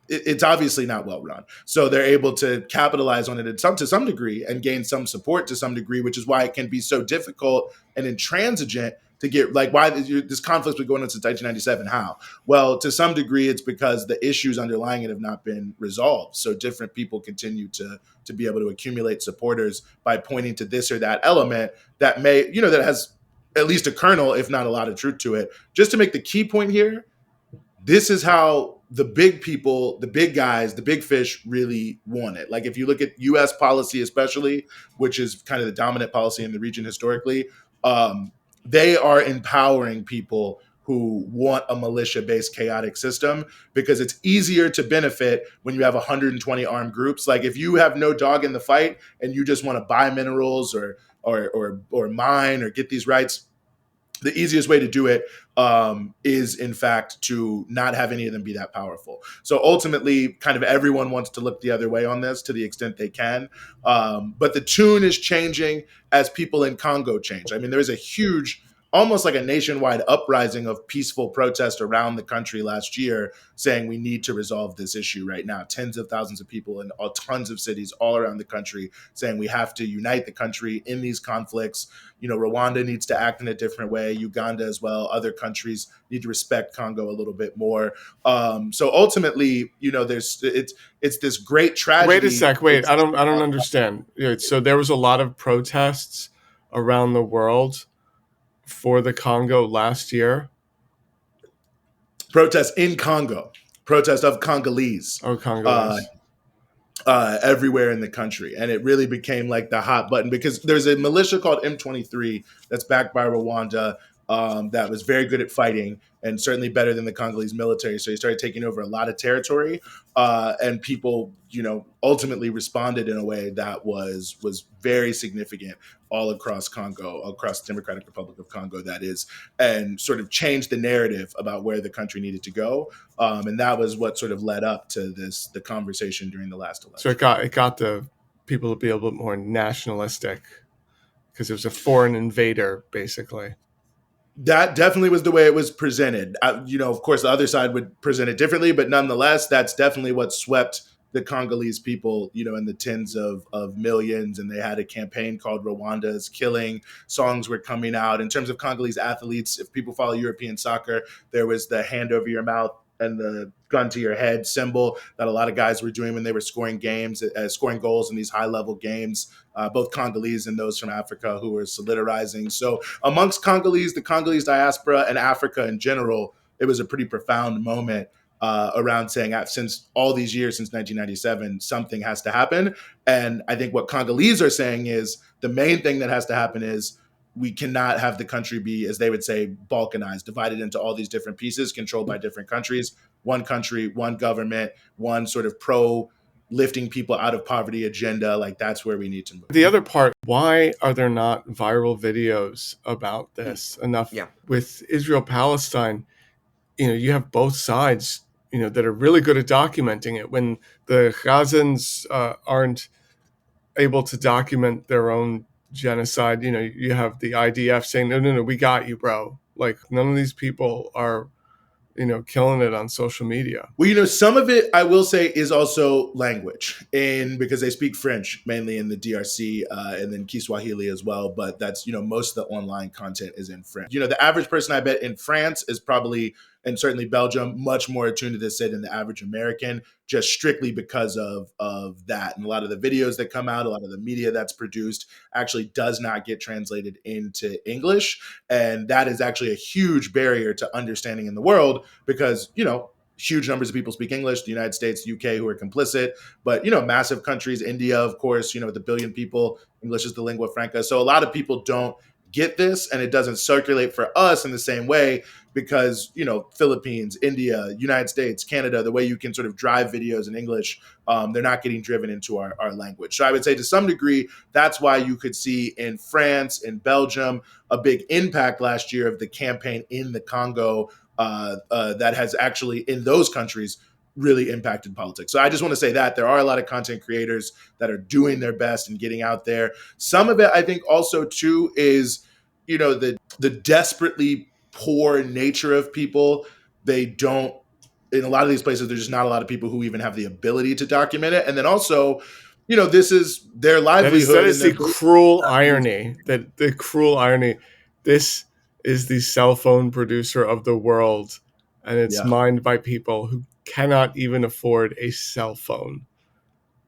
it's obviously not well run. So they're able to capitalize on it to some degree and gain some support to some degree, which is why it can be so difficult and intransigent to get, like, why this conflict's been going on since 1997. How? Well, to some degree, it's because the issues underlying it have not been resolved. So different people continue to be able to accumulate supporters by pointing to this or that element that may, that has at least a kernel, if not a lot of truth to it. Just to make the key point here, this is how the big people, the big guys, the big fish really want it. Like, if you look at U.S. policy, especially, which is kind of the dominant policy in the region historically, they are empowering people who want a militia-based chaotic system, because it's easier to benefit when you have 120 armed groups. Like, if you have no dog in the fight and you just want to buy minerals or mine or get these rights, the easiest way to do it is, in fact, to not have any of them be that powerful. So ultimately, kind of everyone wants to look the other way on this to the extent they can. But the tune is changing as people in Congo change. I mean, there's a huge, almost like a nationwide uprising of peaceful protest around the country last year, saying we need to resolve this issue right now. Tens of thousands of people in tons of cities all around the country saying we have to unite the country in these conflicts. Rwanda needs to act in a different way. Uganda as well. Other countries need to respect Congo a little bit more. So ultimately, it's this great tragedy. Wait a sec. Wait, I don't understand. So there was a lot of protests around the world for the Congo last year. Protests in Congo. Protests of Congolese. Oh, Congolese. Everywhere in the country. And it really became like the hot button, because there's a militia called M23 that's backed by Rwanda that was very good at fighting, and certainly better than the Congolese military. So he started taking over a lot of territory, and people, ultimately responded in a way that was very significant all across Congo, across the Democratic Republic of Congo, that is, and sort of changed the narrative about where the country needed to go. And that was what sort of led up to the conversation during the last election. So it got the people to be a little bit more nationalistic, because it was a foreign invader, basically. That definitely was the way it was presented. Of course, the other side would present it differently, but nonetheless, that's definitely what swept the Congolese people, in the tens of millions. And they had a campaign called Rwanda is Killing. Songs were coming out. In terms of Congolese athletes, if people follow European soccer, there was the hand over your mouth and the gun to your head symbol that a lot of guys were doing when they were scoring goals in these high-level games, both Congolese and those from Africa who were solidarizing. So amongst Congolese, the Congolese diaspora, and Africa in general, it was a pretty profound moment around saying, since all these years, since 1997, something has to happen. And I think what Congolese are saying is the main thing that has to happen is we cannot have the country be, as they would say, balkanized, divided into all these different pieces, controlled by different countries. One country, one government, one sort of lifting people out of poverty agenda. Like, that's where we need to move. The other part, why are there not viral videos about this enough? Yeah. With Israel-Palestine, you have both sides, that are really good at documenting it. When the Gazans aren't able to document their own genocide, you have the IDF saying, no, we got you, bro. Like, none of these people are, killing it on social media. Well, some of it I will say is also language, and because they speak French mainly in the DRC, and then Kiswahili as well. But that's most of the online content is in French. The average person I bet in France is probably, and certainly Belgium, much more attuned to this than the average American, just strictly because of that. And a lot of the videos that come out, a lot of the media that's produced actually does not get translated into English, and that is actually a huge barrier to understanding in the world because huge numbers of people speak English, the United States, the UK, who are complicit, but massive countries, India, of course, with a billion people, English is the lingua franca. So a lot of people don't get this, and it doesn't circulate for us in the same way because Philippines, India, United States, Canada, the way you can sort of drive videos in English, they're not getting driven into our language. So I would say to some degree that's why you could see in France, in Belgium, a big impact last year of the campaign in the Congo, that has actually in those countries really impacted politics. So I just want to say that there are a lot of content creators that are doing their best and getting out there. Some of it, I think, also too is the desperately poor nature of people. They don't, in a lot of these places, there's just not a lot of people who even have the ability to document it. And then also, this is their livelihood. That is the cruel irony. The cruel irony. This is the cell phone producer of the world, and it's mined by people who cannot even afford a cell phone.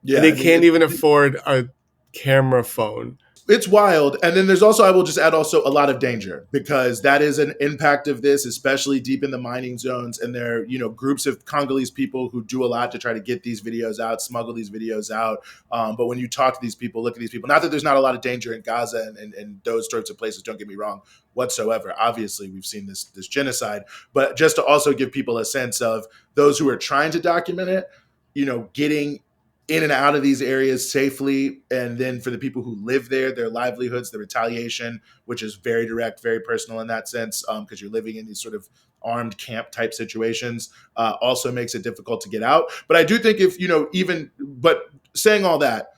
Yeah, and they can't even afford a camera phone. It's wild. And then there's also, I will just add also a lot of danger, because that is an impact of this, especially deep in the mining zones. And there are, groups of Congolese people who do a lot to try to get these videos out, smuggle these videos out. But when you talk to these people, look at these people, not that there's not a lot of danger in Gaza and those sorts of places, don't get me wrong, whatsoever. Obviously, we've seen this genocide, but just to also give people a sense of those who are trying to document it, getting in and out of these areas safely. And then for the people who live there, their livelihoods, the retaliation, which is very direct, very personal in that sense, because you're living in these sort of armed camp type situations, also makes it difficult to get out. But I do think but saying all that,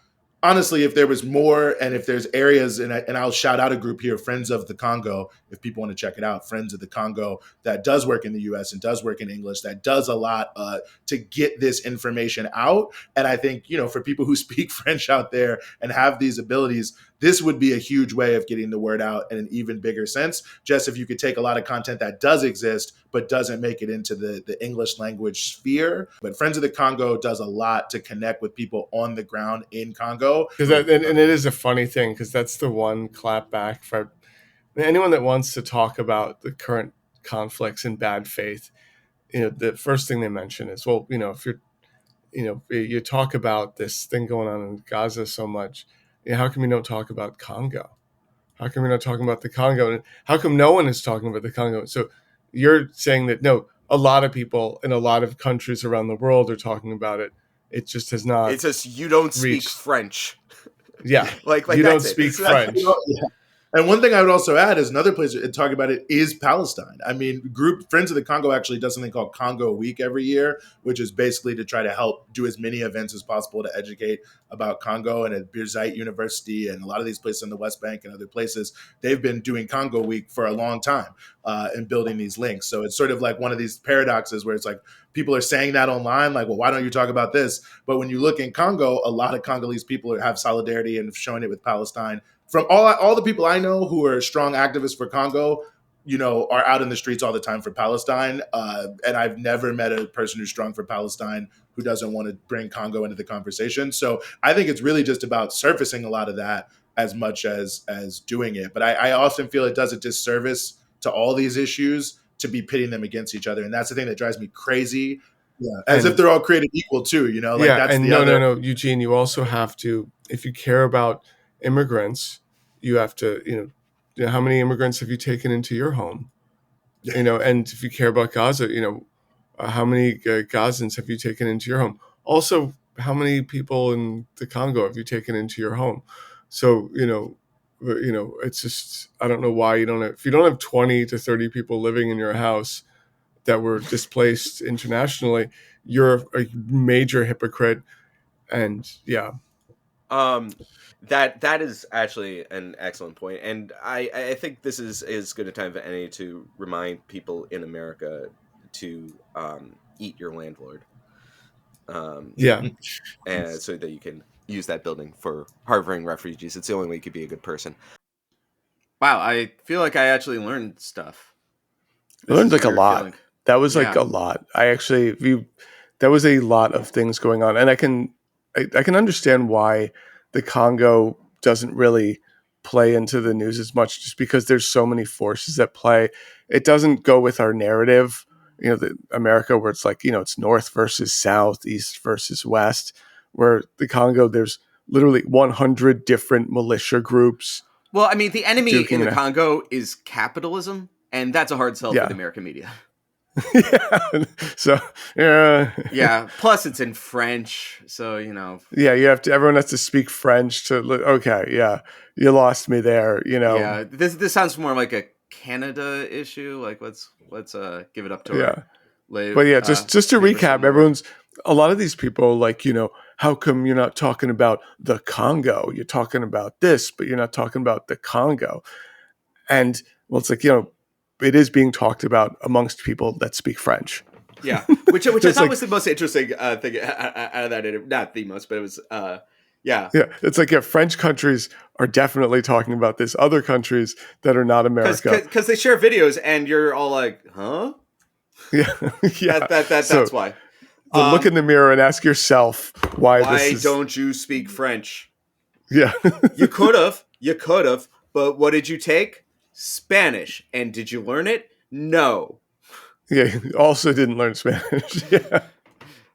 honestly, if there was more, and if there's areas, and I'll shout out a group here, Friends of the Congo, if people want to check it out, Friends of the Congo, that does work in the US and does work in English, that does a lot to get this information out. And I think, for people who speak French out there and have these abilities, this would be a huge way of getting the word out in an even bigger sense. Just if you could take a lot of content that does exist, but doesn't make it into the English language sphere. But Friends of the Congo does a lot to connect with people on the ground in Congo. And it is a funny thing, because that's the one clapback for anyone that wants to talk about the current conflicts in bad faith. The first thing they mention is, well, if you're, you talk about this thing going on in Gaza so much, how come you don't talk about Congo? How come you're not talking about the Congo? And how come no one is talking about the Congo? So you're saying that, no, a lot of people in a lot of countries around the world are talking about it. It just has not. It's just you don't speak French. Yeah, like you don't speak French. Yeah. And one thing I would also add is another place to talk about it is Palestine. I mean, group Friends of the Congo actually does something called Congo Week every year, which is basically to try to help do as many events as possible to educate about Congo. And at Birzeit University and a lot of these places in the West Bank and other places, they've been doing Congo Week for a long time and building these links. So it's sort of like one of these paradoxes where it's like people are saying that online, like, well, why don't you talk about this? But when you look in Congo, a lot of Congolese people have solidarity and showing it with Palestine. From all the people I know who are strong activists for Congo, are out in the streets all the time for Palestine. And I've never met a person who's strong for Palestine who doesn't want to bring Congo into the conversation. So I think it's really just about surfacing a lot of that as much as doing it. But I often feel it does a disservice to all these issues to be pitting them against each other. And that's the thing that drives me crazy. Yeah, as if they're all created equal too, That's and no, Eugene, you also have to, if you care about immigrants, you have to, how many immigrants have you taken into your home? Yeah. And if you care about Gaza, how many Gazans have you taken into your home? Also, how many people in the Congo have you taken into your home? So, it's just, I don't know why if you don't have 20 to 30 people living in your house that were displaced internationally, you're a major hypocrite. And yeah. That is actually an excellent point, and I think this is as good a time as any to remind people in America to eat your landlord, Yeah. and so that you can use that building for harboring refugees. It's the only way you could be a good person. Wow, I feel like I actually learned stuff. I This learned is a like a weird lot. feeling. That was like Yeah. a lot. That was a lot of things going on, and I can understand why the Congo doesn't really play into the news as much, just because there's so many forces at play. It doesn't go with our narrative, the America, where it's like, it's North versus South, East versus West. Where the Congo, there's literally 100 different militia groups Well, I mean, the enemy in duking the it out. Congo is capitalism, and that's a hard sell for the Yeah. American media. Yeah. So yeah. Yeah. Plus, it's in French, so Yeah, everyone has to speak French to. Okay, yeah, you lost me there. Yeah, this sounds more like a Canada issue. Like, let's give it up to our Yeah, but yeah, just to neighbors from recap, the north. a lot of these people, like, how come you're not talking about the Congo? You're talking about this, but you're not talking about the Congo. And well, it's like, it is being talked about amongst people that speak French. Yeah, which I It's thought like, was the most interesting thing out of that interview. Not the most, but it was yeah. yeah, it's like, yeah, French countries are definitely talking about this. Other countries that are not America, Because they share videos, and you're all like, huh? yeah, yeah. That's So why. look in the mirror and ask yourself why this is. Don't you speak French? Yeah. You could have, but what did you take? Spanish. And did you learn it? No. Yeah. He also didn't learn Spanish. Yeah.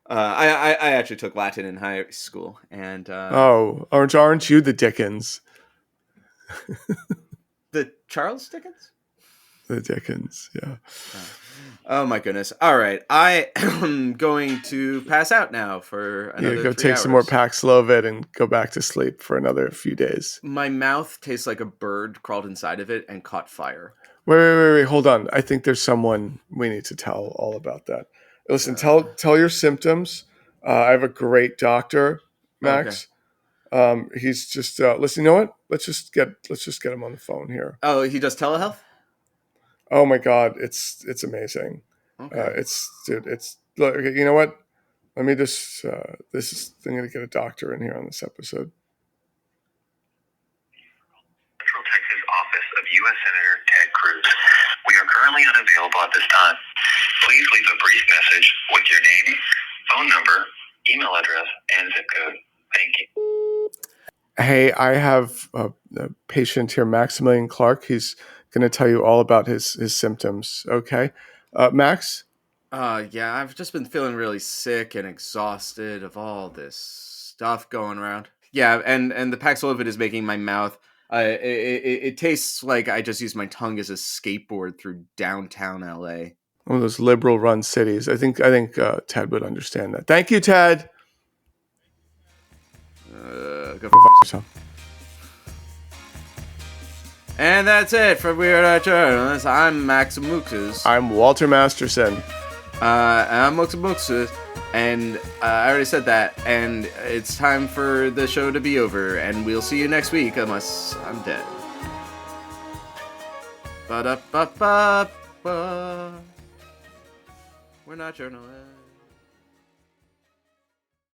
I actually took Latin in high school, and Oh, aren't you the Dickens? the Charles Dickens? The Dickens. Yeah. Oh my goodness. All right. I am going to pass out now for another Yeah. Go 3 take hours. some more Paxlovid and go back to sleep for another few days. My mouth tastes like a bird crawled inside of it and caught fire. Wait. Hold on. I think there's someone we need to tell all about that. Listen, tell your symptoms. I have a great doctor, Max. He's just listen. You know what? Let's just get him on the phone here. Oh, he does telehealth? Oh my God, it's amazing. Okay. Look, you know what? Let me just I'm gonna get a doctor in here on this episode. Central Texas office of U.S. Senator Ted Cruz. We are currently unavailable at this time. Please leave a brief message with your name, phone number, email address, and zip code. Thank you. Hey, I have a patient here, Maximilian Clark. He's going to tell you all about his symptoms. Okay, Max. Yeah, I've just been feeling really sick and exhausted of all this stuff going around. Yeah, and the Paxlovid is making my mouth. It tastes like I just used my tongue as a skateboard through downtown LA. One of those liberal-run cities. I think Ted would understand that. Thank you, Ted. Go Go fuck yourself. And that's it for Weird Art Journalist. I'm Max Muxus. I'm Walter Masterson. I'm Muxus, and I already said that. And it's time for the show to be over, and we'll see you next week unless I'm dead. Ba-da-ba-ba-ba. We're not journalists.